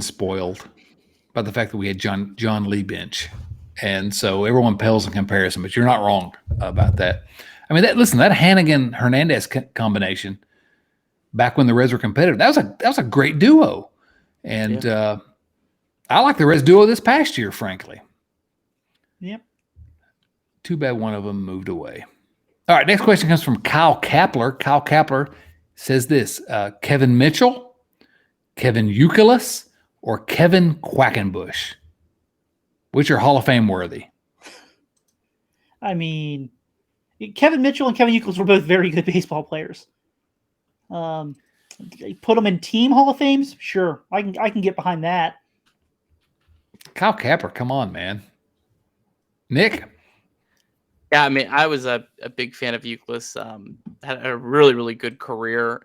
Speaker 1: spoiled by the fact that we had John Lee Bench, and so everyone pales in comparison. But you're not wrong about that. I mean, that Hannigan Hernandez combination back when the Reds were competitive, that was a great duo, and I like the Reds duo this past year, frankly.
Speaker 2: Yep.
Speaker 1: Too bad one of them moved away. All right, next question comes from Kyle Kapler. Kyle Kapler says this: Kevin Mitchell, Kevin Youkilis, or Kevin Quackenbush? Which are Hall of Fame worthy?
Speaker 2: I mean, Kevin Mitchell and Kevin Youkilis were both very good baseball players. Put them in team Hall of Fames? Sure. I can get behind that.
Speaker 1: Kyle Kapler, come on, man. Nick?
Speaker 3: Yeah, I mean, I was a big fan of Youkilis. Had a really, really good career.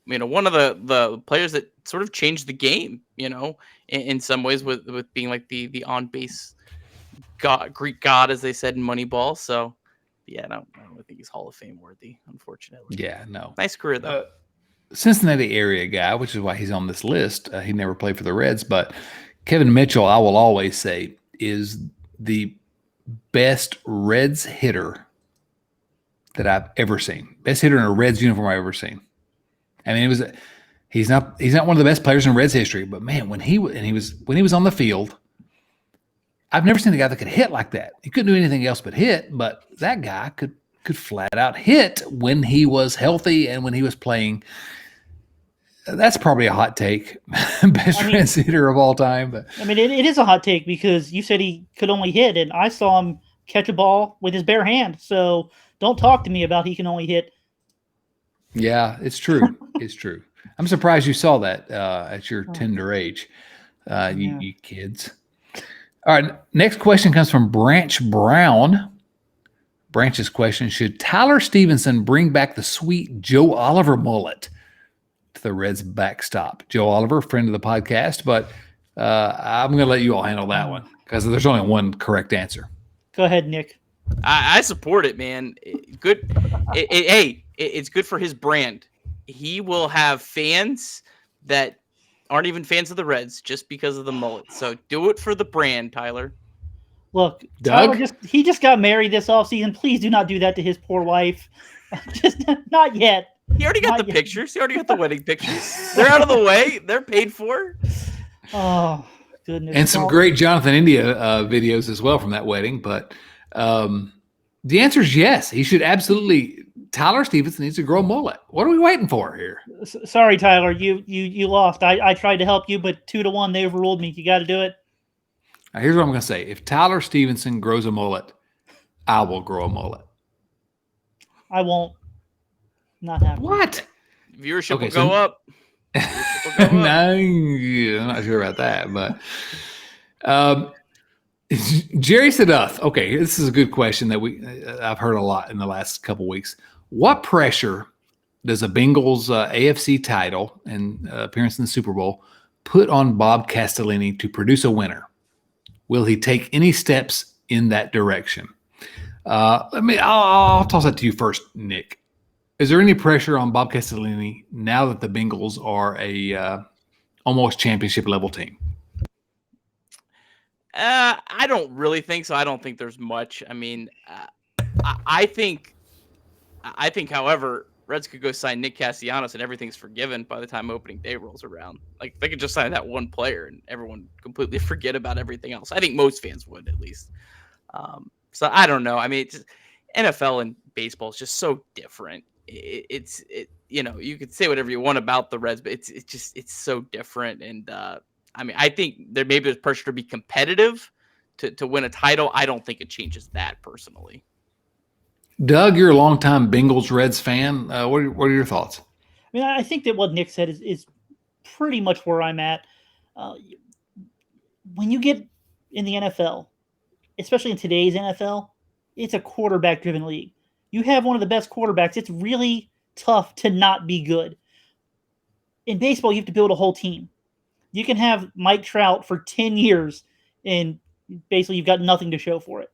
Speaker 3: One of the players that sort of changed the game, in some ways with being like the on-base Greek god, as they said in Moneyball. So, yeah, I don't think he's Hall of Fame worthy, unfortunately.
Speaker 1: Yeah, no.
Speaker 3: Nice career though.
Speaker 1: Cincinnati area guy, which is why he's on this list. He never played for the Reds, but Kevin Mitchell, I will always say, is the best Reds hitter that I've ever seen. Best hitter in a Reds uniform I've ever seen. I mean, he's not one of the best players in Reds history, but man, when he was on the field, I've never seen a guy that could hit like that. He couldn't do anything else but hit, but that guy could flat out hit when he was healthy and when he was playing. That's probably a hot take. Best Reds hitter of all time. But
Speaker 2: I mean, it is a hot take because you said he could only hit, and I saw him catch a ball with his bare hand. So don't talk to me about he can only hit.
Speaker 1: Yeah, it's true. It's true. I'm surprised you saw that at your tender age, you kids. All right, next question comes from Branch Brown. Branch's question: should Tyler Stevenson bring back the sweet Joe Oliver mullet to the Reds backstop? Joe Oliver, friend of the podcast, but I'm going to let you all handle that one because there's only one correct answer.
Speaker 2: Go ahead, Nick.
Speaker 3: I support it, man. Good. It's good for his brand. He will have fans that aren't even fans of the Reds just because of the mullet. So do it for the brand, Tyler.
Speaker 2: Look,
Speaker 1: Doug?
Speaker 2: Tyler he just got married this offseason. Please do not do that to his poor wife. Just not yet.
Speaker 3: He already got the pictures. He already got the wedding pictures. They're out of the way. They're paid for.
Speaker 2: Oh, goodness.
Speaker 1: And some great Jonathan India videos as well from that wedding. But the answer is yes. He should absolutely. Tyler Stevenson needs to grow a mullet. What are we waiting for here?
Speaker 2: Sorry, Tyler. You lost. I tried to help you, but 2-1, they overruled me. You got to do it.
Speaker 1: Now, here's what I'm going to say. If Tyler Stevenson grows a mullet, I will grow a mullet.
Speaker 2: I won't. Not happening.
Speaker 1: What?
Speaker 3: Viewership will go up.
Speaker 1: No, I'm not sure about that, but Jerry Saduff. Okay, this is a good question that I've heard a lot in the last couple weeks. What pressure does a Bengals AFC title and appearance in the Super Bowl put on Bob Castellini to produce a winner? Will he take any steps in that direction? I'll toss that to you first, Nick. Is there any pressure on Bob Castellini now that the Bengals are a almost championship level team?
Speaker 3: I don't really think so. I don't think there's much. I mean, I think, however, Reds could go sign Nick Castellanos and everything's forgiven by the time opening day rolls around. Like, they could just sign that one player and everyone completely forget about everything else. I think most fans would, at least. So I don't know. I mean, NFL and baseball is just so different. It's you could say whatever you want about the Reds, but it's so different. And I mean, I think maybe there's pressure to be competitive to win a title. I don't think it changes that personally.
Speaker 1: Doug, you're a longtime Bengals Reds fan. What are your thoughts?
Speaker 2: I mean, I think that what Nick said is pretty much where I'm at. When you get in the NFL, especially in today's NFL, it's a quarterback-driven league. You have one of the best quarterbacks. It's really tough to not be good. In baseball, you have to build a whole team. You can have Mike Trout for 10 years, and basically you've got nothing to show for it.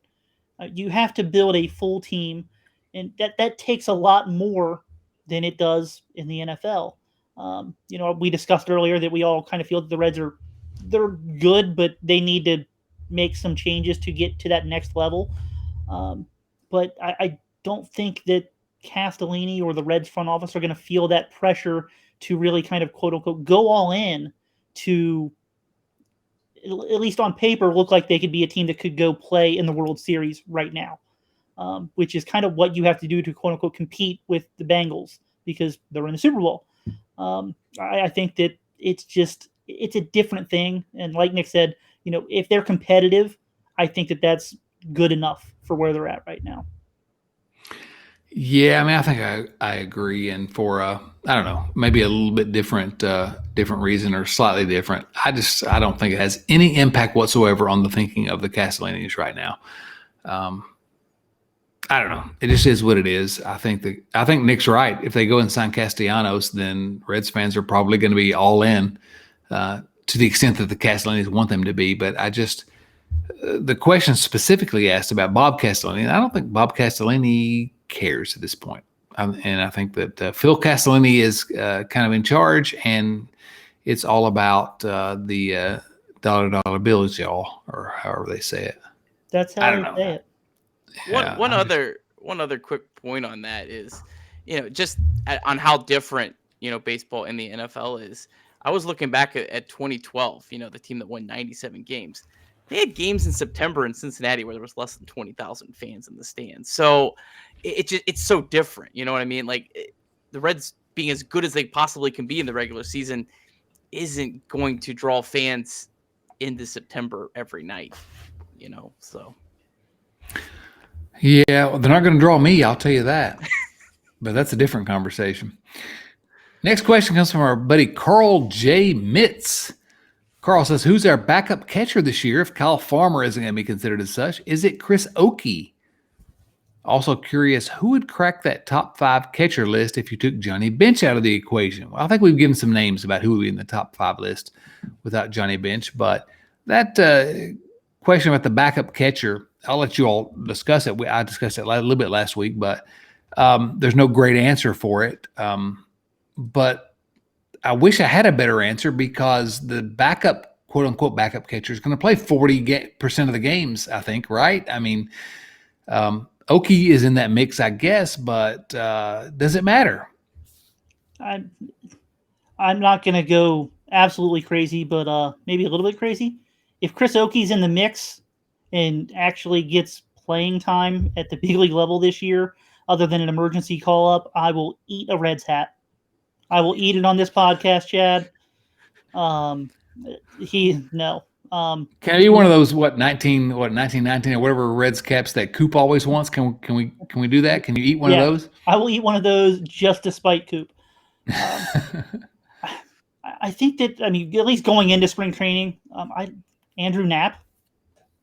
Speaker 2: You have to build a full team, and that takes a lot more than it does in the NFL. We discussed earlier that we all kind of feel that the Reds they're good, but they need to make some changes to get to that next level. But I don't think that Castellini or the Reds front office are going to feel that pressure to really kind of quote unquote go all in to, at least on paper, look like they could be a team that could go play in the World Series right now, which is kind of what you have to do to quote unquote compete with the Bengals because they're in the Super Bowl. I think that it's a different thing. And like Nick said, if they're competitive, I think that that's good enough for where they're at right now.
Speaker 1: Yeah, I mean, I think I agree. And for, I don't know, maybe a little bit different reason or slightly different. I don't think it has any impact whatsoever on the thinking of the Castellinis right now. I don't know. It just is what it is. I think Nick's right. If they go and sign Castellanos, then Reds fans are probably going to be all in to the extent that the Castellinis want them to be. But the question specifically asked about Bob Castellini. I don't think Bob Castellini cares at this point. And I think that Phil Castellini is kind of in charge, and it's all about the dollar bills, y'all, or however they say it.
Speaker 2: That's how they say it.
Speaker 3: Yeah, one other quick point on that is, just on how different, baseball and the NFL is. I was looking back at 2012, the team that won 97 games. They had games in September in Cincinnati where there was less than 20,000 fans in the stands. So it's so different. You know what I mean? Like the Reds being as good as they possibly can be in the regular season isn't going to draw fans into September every night, so.
Speaker 1: Yeah, well, they're not going to draw me, I'll tell you that. But that's a different conversation. Next question comes from our buddy Carl J. Mitz. Carl says, who's our backup catcher this year if Kyle Farmer isn't going to be considered as such? Is it Chris Oakey? Also curious, who would crack that top 5 catcher list if you took Johnny Bench out of the equation? Well, I think we've given some names about who would be in the top 5 list without Johnny Bench, but that question about the backup catcher, I'll let you all discuss it. I discussed it a little bit last week, but there's no great answer for it. But I wish I had a better answer because the backup, quote unquote, backup catcher is going to play 40% of the games, I think, right? I mean, Oakey is in that mix, I guess, but does it matter?
Speaker 2: I'm not going to go absolutely crazy, but maybe a little bit crazy. If Chris Oakey's in the mix and actually gets playing time at the big league level this year, other than an emergency call-up, I will eat a Reds hat. I will eat it on this podcast, Chad. No.
Speaker 1: Can I be one of those 1919 or whatever Reds caps that Coop always wants? Can we do that? Can you eat one of those?
Speaker 2: I will eat one of those just to spite Coop. I think that at least going into spring training, Andrew Knapp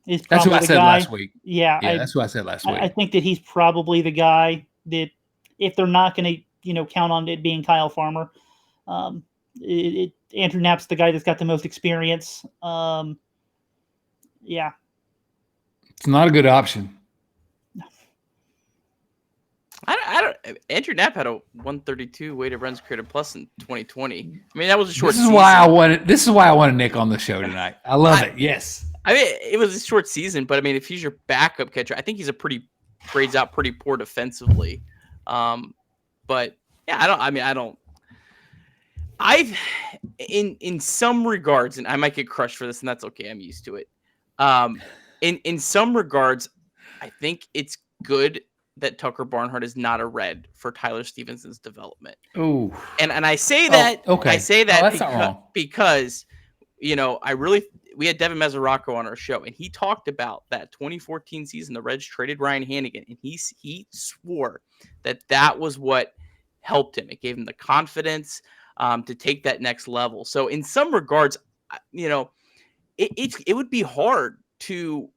Speaker 2: is probably
Speaker 1: that's what I said
Speaker 2: guy.
Speaker 1: Last week.
Speaker 2: Yeah,
Speaker 1: that's what I said last week.
Speaker 2: I think that he's probably the guy that if they're not going to count on it being Kyle Farmer, Andrew Knapp's the guy that's got the most experience. Yeah.
Speaker 1: It's not a good option.
Speaker 3: I don't. Andrew Knapp had a 132 weighted runs created plus in 2020. I mean, that was a short season.
Speaker 1: This is why I wanted Nick on the show tonight. I love it. Yes.
Speaker 3: I mean, it was a short season, but I mean, if he's your backup catcher, I think he's grades out pretty poor defensively. But yeah, in some regards, and I might get crushed for this, and that's okay. I'm used to it. In some regards, I think it's good that Tucker Barnhart is not a Red for Tyler Stevenson's development.
Speaker 1: Oh,
Speaker 3: and I say that.
Speaker 1: Okay.
Speaker 3: I say that
Speaker 1: that's not wrong.
Speaker 3: because we had Devin Mesoraco on our show, and he talked about that 2014 season. The Reds traded Ryan Hannigan, and he swore that was what helped him. It gave him the confidence to take that next level. So in some regards, it would be hard to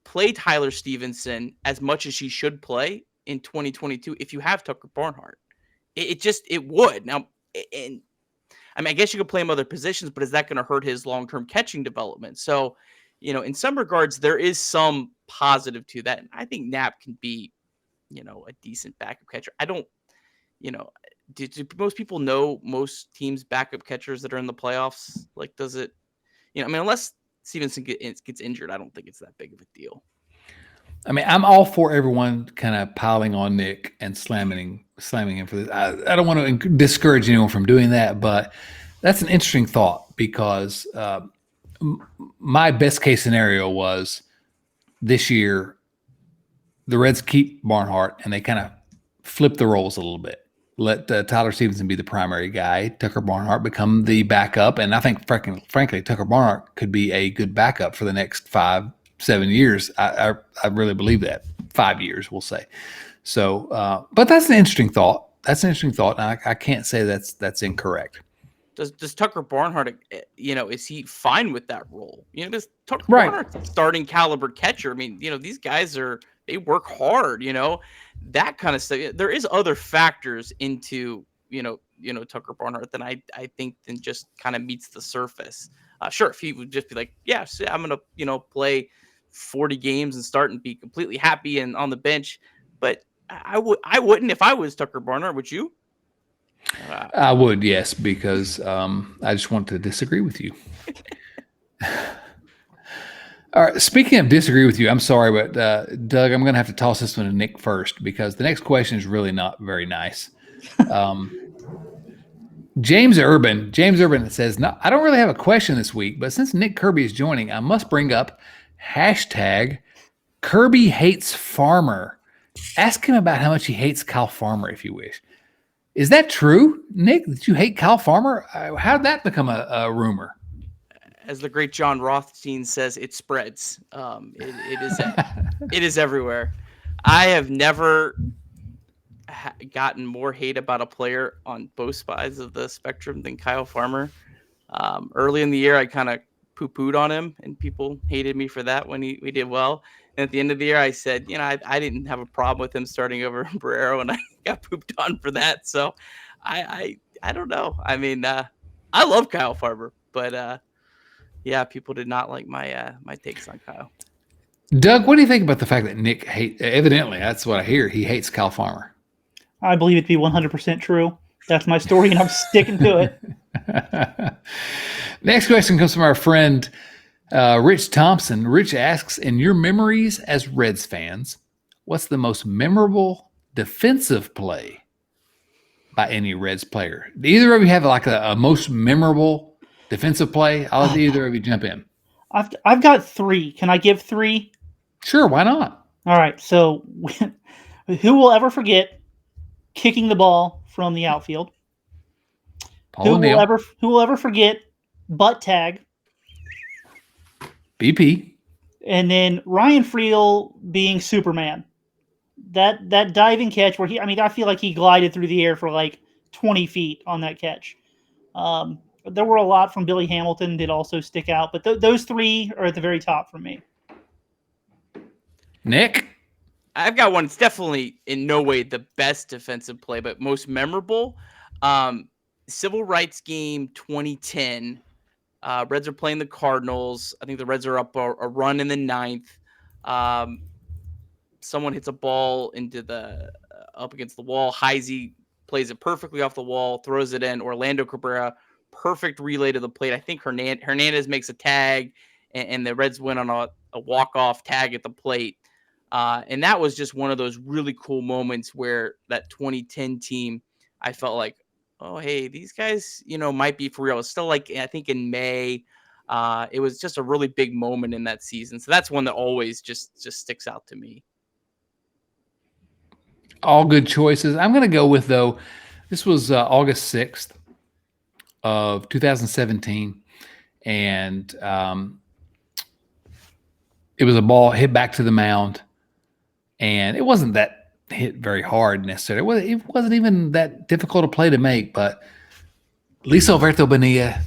Speaker 3: play Tyler Stevenson as much as he should play in 2022 if you have Tucker Barnhart. It would. Now, and I guess you could play him other positions, but is that going to hurt his long-term catching development? So, in some regards, there is some positive to that. And I think Knapp can be, a decent backup catcher. I don't, do most people know most teams' backup catchers that are in the playoffs? Like, does it, unless Stevenson gets injured, I don't think it's that big of a deal.
Speaker 1: I mean, I'm all for everyone kind of piling on Nick and slamming him for this. I don't want to discourage anyone from doing that, but that's an interesting thought because my best case scenario was this year the Reds keep Barnhart and they kind of flip the roles a little bit. Let Tyler Stevenson be the primary guy, Tucker Barnhart become the backup, and I think, frankly, Tucker Barnhart could be a good backup for the next 5-7 years. I really believe that. 5 years, we'll say. So, but that's an interesting thought. And I can't say that's incorrect.
Speaker 3: Does Tucker Barnhart, is he fine with that role? Does Tucker Barnhart starting caliber catcher? I mean, these guys they work hard, that kind of stuff. There is other factors into, Tucker Barnhart than I think than just kind of meets the surface. Sure, if he would just be like, yeah, so I'm going to, play 40 games and start and be completely happy and on the bench. But I wouldn't if I was Tucker Barnhart. Would you?
Speaker 1: I would, yes, because I just want to disagree with you. All right. Speaking of disagree with you, I'm sorry, but Doug, I'm going to have to toss this one to Nick first because the next question is really not very nice. James Urban says, "No, I don't really have a question this week, but since Nick Kirby is joining, I must bring up hashtag Kirby hates Farmer. Ask him about how much he hates Kyle Farmer, if you wish." Is that true, Nick? Did you hate Kyle Farmer? How did that become a rumor?
Speaker 3: As the great John Rothstein says, it spreads. It is everywhere. I have never gotten more hate about a player on both sides of the spectrum than Kyle Farmer. Early in the year, I kind of poo-pooed on him, and people hated me for that when we did well. And at the end of the year, I said, I didn't have a problem with him starting over Barrero, and I got pooped on for that. So I don't know. I mean, I love Kyle Farmer, but yeah, people did not like my takes on Kyle.
Speaker 1: Doug, what do you think about the fact that Nick evidently, that's what I hear, he hates Kyle Farmer?
Speaker 2: I believe it to be 100% true. That's my story, and I'm sticking to it.
Speaker 1: Next question comes from our friend Rich Thompson. Rich asks, in your memories as Reds fans, what's the most memorable defensive play by any Reds player? Do either of you have like a most memorable defensive play? I'll let either of you jump in.
Speaker 2: I've got 3. Can I give 3?
Speaker 1: Sure, why not?
Speaker 2: All right. So who will ever forget kicking the ball from the outfield? Who will ever forget butt tag?
Speaker 1: BP.
Speaker 2: And then Ryan Friel being Superman. That diving catch where I feel like he glided through the air for like 20 feet on that catch. There were a lot from Billy Hamilton that also stick out, but those 3 are at the very top for me.
Speaker 1: Nick?
Speaker 3: I've got one. It's definitely in no way the best defensive play, but most memorable. Civil Rights Game 2010. Reds are playing the Cardinals. I think the Reds are up a run in the 9th. Someone hits a ball into up against the wall. Heisey plays it perfectly off the wall, throws it in. Orlando Cabrera, perfect relay to the plate. I think Hernandez makes a tag, and the Reds win on a walk-off tag at the plate. And that was just one of those really cool moments where that 2010 team, I felt like, oh, hey, these guys, might be for real. It's still like, I think in May, it was just a really big moment in that season. So that's one that always just sticks out to me.
Speaker 1: All good choices. I'm going to go with, though, this was August 6th of 2017. And it was a ball hit back to the mound. And it wasn't that hit very hard necessarily. It wasn't even that difficult a play to make, but Luis Alberto Bonilla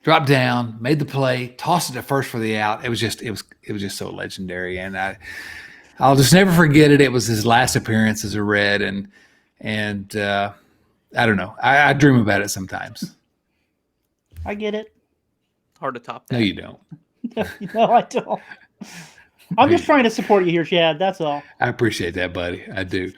Speaker 1: dropped down, made the play, tossed it to first for the out. It was just so legendary, and I'll just never forget it. It was his last appearance as a Red, and I don't know. I dream about it sometimes.
Speaker 2: I get it.
Speaker 3: Hard to top that.
Speaker 1: No, you don't.
Speaker 2: No, I don't. I'm just trying to support you here, Chad. That's all.
Speaker 1: I appreciate that, buddy. I do.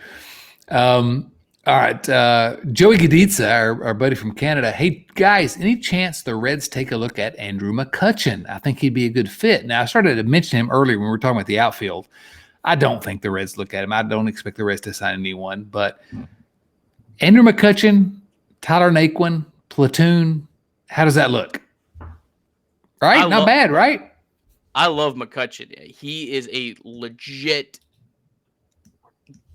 Speaker 1: All right. Joey Gaditza, our buddy from Canada. Hey, guys, any chance the Reds take a look at Andrew Mccutchen? I think he'd be a good fit. Now, I started to mention him earlier when we were talking about the outfield. I don't think the Reds look at him. I don't expect the Reds to sign anyone. But Andrew Mccutchen, Tyler Naquin, platoon, how does that look? Right? Not bad, right?
Speaker 3: I love Mccutchen. He is a legit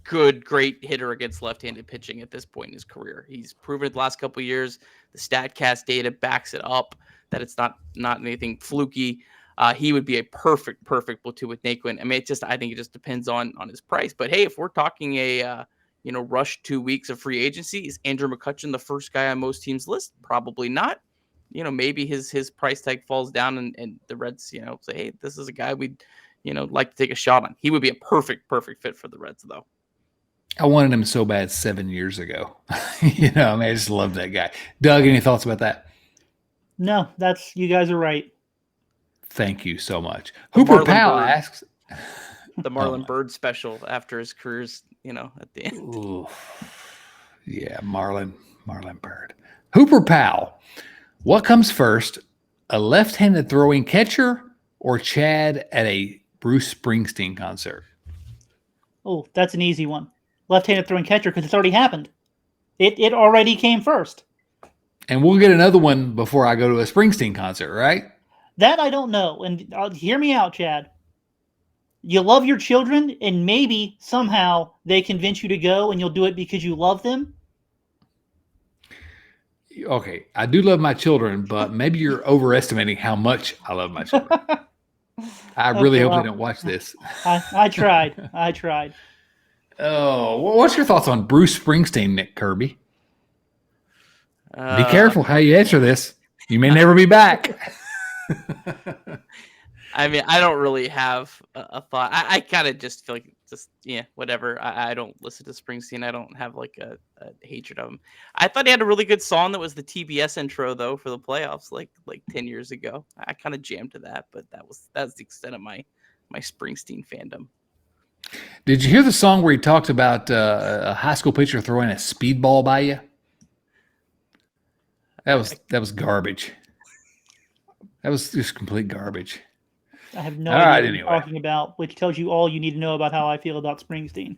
Speaker 3: great hitter against left-handed pitching at this point in his career. He's proven it the last couple of years. The StatCast data backs it up that it's not anything fluky. He would be a perfect platoon with Naquin. I mean, I think it just depends on his price. But hey, if we're talking a rush 2 weeks of free agency, is Andrew Mccutchen the first guy on most teams' list? Probably not. Maybe his price tag falls down and the Reds, say, hey, this is a guy we'd, like to take a shot on. He would be a perfect fit for the Reds, though.
Speaker 1: I wanted him so bad 7 years ago. I just love that guy. Doug, any thoughts about that?
Speaker 2: No, you guys are right.
Speaker 1: Thank you so much. Hooper Powell asks
Speaker 3: the Marlon Bird special after his career's, at the end.
Speaker 1: Ooh, yeah, Marlon Bird. Hooper Powell. What comes first, a left-handed throwing catcher or Chad at a Bruce Springsteen concert?
Speaker 2: Oh, that's an easy one. Left-handed throwing catcher because it's already happened. It already came first.
Speaker 1: And we'll get another one before I go to a Springsteen concert, right?
Speaker 2: That I don't know. And hear me out, Chad. You love your children, and maybe somehow they convince you to go, and you'll do it because you love them.
Speaker 1: Okay, I do love my children, but maybe you're overestimating how much I love my children. I really hope they don't watch this.
Speaker 2: I tried.
Speaker 1: Oh, what's your thoughts on Bruce Springsteen, Nick Kirby? Be careful how you answer this. You may never be back.
Speaker 3: I mean, I don't really have a thought. I kind of just feel like whatever. I don't listen to Springsteen. I don't have like a hatred of him. I thought he had a really good song that was the TBS intro though for the playoffs, like 10 years ago. I kind of jammed to that, but that's the extent of my Springsteen fandom.
Speaker 1: Did you hear the song where he talked about a high school pitcher throwing a speedball by you? That was garbage. That was just complete garbage.
Speaker 2: I have no idea what you're talking about, which tells you all you need to know about how I feel about Springsteen.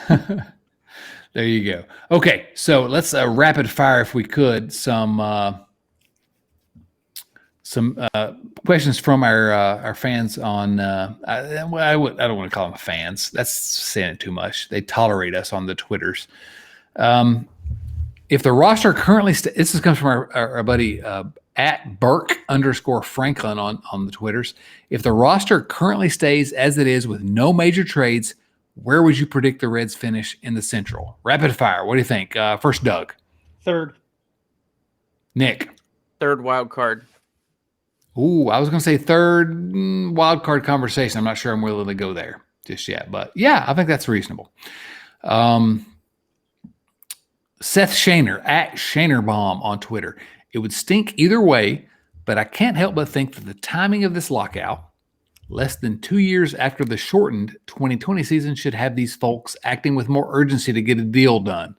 Speaker 1: There you go. Okay, so let's rapid fire, if we could, some questions from our fans on. I don't want to call them fans. That's saying it too much. They tolerate us on the Twitters. If the roster currently, this comes from our buddy at Burke_Franklin on the Twitters. If the roster currently stays as it is with no major trades, where would you predict the Reds finish in the Central? Rapid fire. What do you think? First, Doug.
Speaker 2: Third.
Speaker 1: Nick.
Speaker 3: Third wild card.
Speaker 1: Ooh, I was going to say third wild card conversation. I'm not sure I'm willing to go there just yet, but yeah, I think that's reasonable. Seth Shaner at Shanerbaum on Twitter. It would stink either way, but I can't help but think that the timing of this lockout, less than 2 years after the shortened 2020 season, should have these folks acting with more urgency to get a deal done.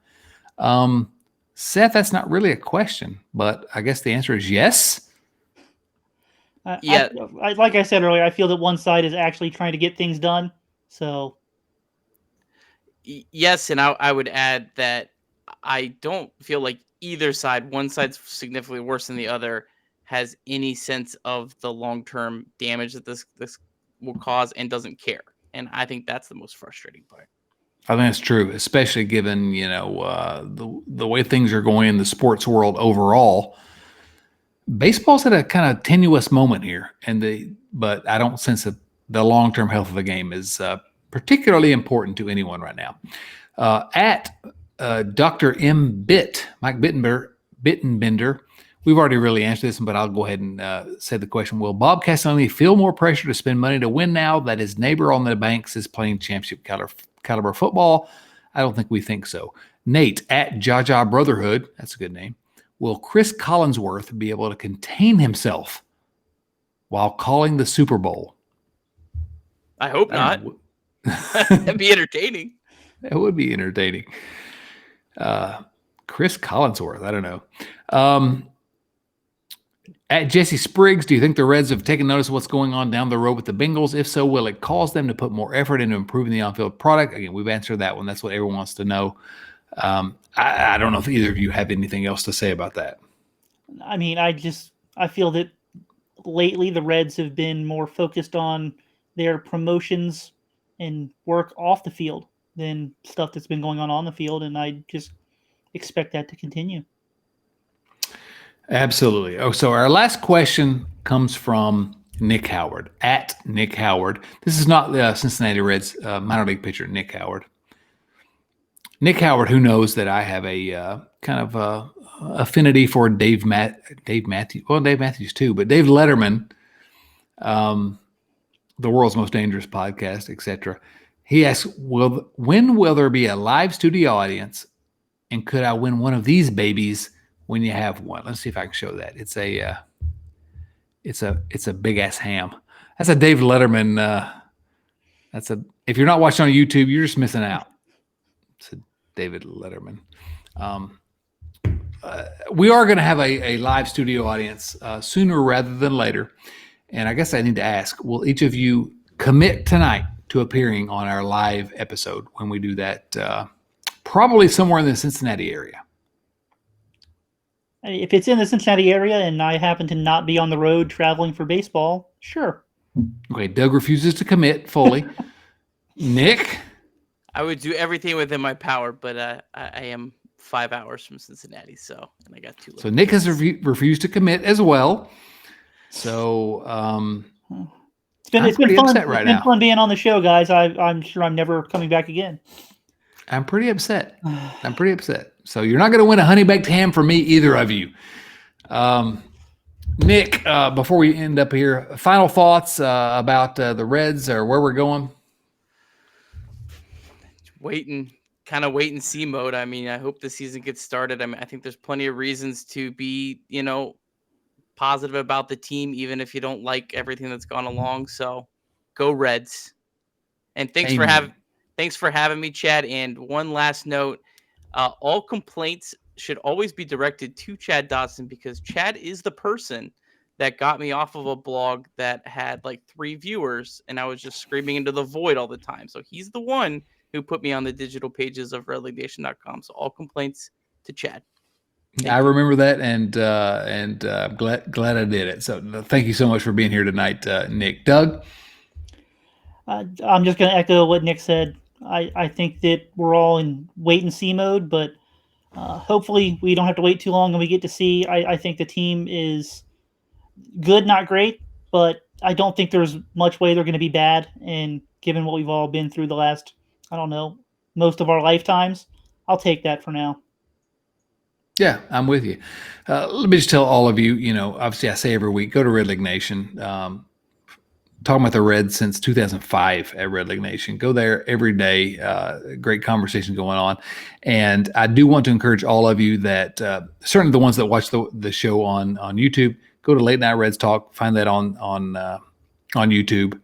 Speaker 1: Seth, that's not really a question, but I guess the answer is yes.
Speaker 2: Yeah. Like I said earlier, I feel that one side is actually trying to get things done. So,
Speaker 3: yes, and I would add that I don't feel like either side, one side's significantly worse than the other, has any sense of the long-term damage that this will cause and doesn't care. And I think that's the most frustrating part.
Speaker 1: I think that's true, especially given, the way things are going in the sports world overall. Baseball's at a kind of tenuous moment here, but I don't sense that the long-term health of the game is particularly important to anyone right now. At Dr. M. Mike Bittenbender, we've already really answered this, but I'll go ahead and say the question. Will Bob Castellini feel more pressure to spend money to win now that his neighbor on the banks is playing championship caliber football? I don't think we think so. Nate at Jaja Brotherhood, that's a good name. Will Chris Collinsworth be able to contain himself while calling the Super Bowl?
Speaker 3: I hope not. That'd be entertaining.
Speaker 1: That would be entertaining. Chris Collinsworth, I don't know. At Jesse Spriggs, do you think the Reds have taken notice of what's going on down the road with the Bengals? If so, will it cause them to put more effort into improving the on-field product? Again, we've answered that one. That's what everyone wants to know. I don't know if either of you have anything else to say about that.
Speaker 2: I mean, I feel that lately the Reds have been more focused on their promotions and work off the field than stuff that's been going on the field, and I just expect that to continue.
Speaker 1: Absolutely. Oh, so our last question comes from Nick Howard, at Nick Howard. This is not the Cincinnati Reds minor league pitcher, Nick Howard. Nick Howard, who knows that I have a kind of affinity for Dave Matthews. Well, Dave Matthews too, but Dave Letterman, the world's most dangerous podcast, etc. He asks, when will there be a live studio audience, and could I win one of these babies when you have one. Let's see if I can show that. It's a big ass ham. That's a David Letterman. If you're not watching on YouTube, you're just missing out. It's a David Letterman. We are going to have a live studio audience sooner rather than later. And I guess I need to ask, will each of you commit tonight to appearing on our live episode when we do that? Probably somewhere in the Cincinnati area.
Speaker 2: If it's in the Cincinnati area and I happen to not be on the road traveling for baseball, sure.
Speaker 1: Okay, Doug refuses to commit fully. Nick?
Speaker 3: I would do everything within my power, but I am 5 hours from Cincinnati, and I got 2.
Speaker 1: So Nick has refused to commit as well. So
Speaker 2: it's been fun. It's been fun being on the show, guys. I'm sure I'm never coming back again.
Speaker 1: I'm pretty upset. So you're not going to win a honey baked ham from me, either of you. Nick, before we end up here, final thoughts about the Reds or where we're going?
Speaker 3: Wait and see mode. I mean, I hope the season gets started. I mean, I think there's plenty of reasons to be, positive about the team, even if you don't like everything that's gone along. So go Reds. And thanks for having me, Chad. And one last note, all complaints should always be directed to Chad Dodson, because Chad is the person that got me off of a blog that had like 3 viewers and I was just screaming into the void all the time. So he's the one who put me on the digital pages of redleaguenation.com. So all complaints to Chad.
Speaker 1: I remember that, and glad I did it. So thank you so much for being here tonight, Nick. Doug?
Speaker 2: I'm just going to echo what Nick said. I think that we're all in wait and see mode, but hopefully we don't have to wait too long and we get to see. I think the team is good, not great, but I don't think there's much way they're going to be bad. And given what we've all been through the last, most of our lifetimes, I'll take that for now.
Speaker 1: Yeah, I'm with you. Let me just tell all of you, obviously I say every week, go to Red League Nation. Talking about the Reds since 2005 at Red League Nation. Go there every day. Great conversation going on. And I do want to encourage all of you that certainly the ones that watch the show on YouTube, go to Late Night Reds Talk, find that on YouTube.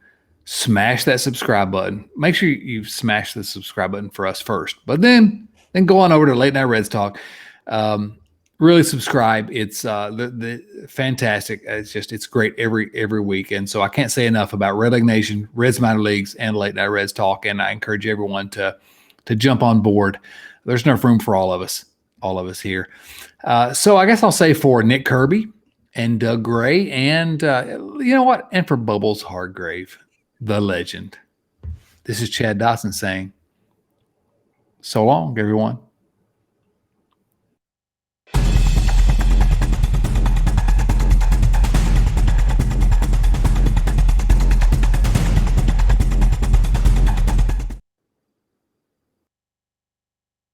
Speaker 1: Smash that subscribe button. Make sure you smash the subscribe button for us first. But then go on over to Late Night Reds Talk. Really subscribe. It's the fantastic. It's great every week. And so I can't say enough about Red League Nation, Reds Minor Leagues, and Late Night Reds Talk. And I encourage everyone to jump on board. There's enough room for all of us here. So I guess I'll say for Nick Kirby and Doug Gray, and you know what? And for Bubbles Hargrave, the legend. This is Chad Dodson saying, so long, everyone.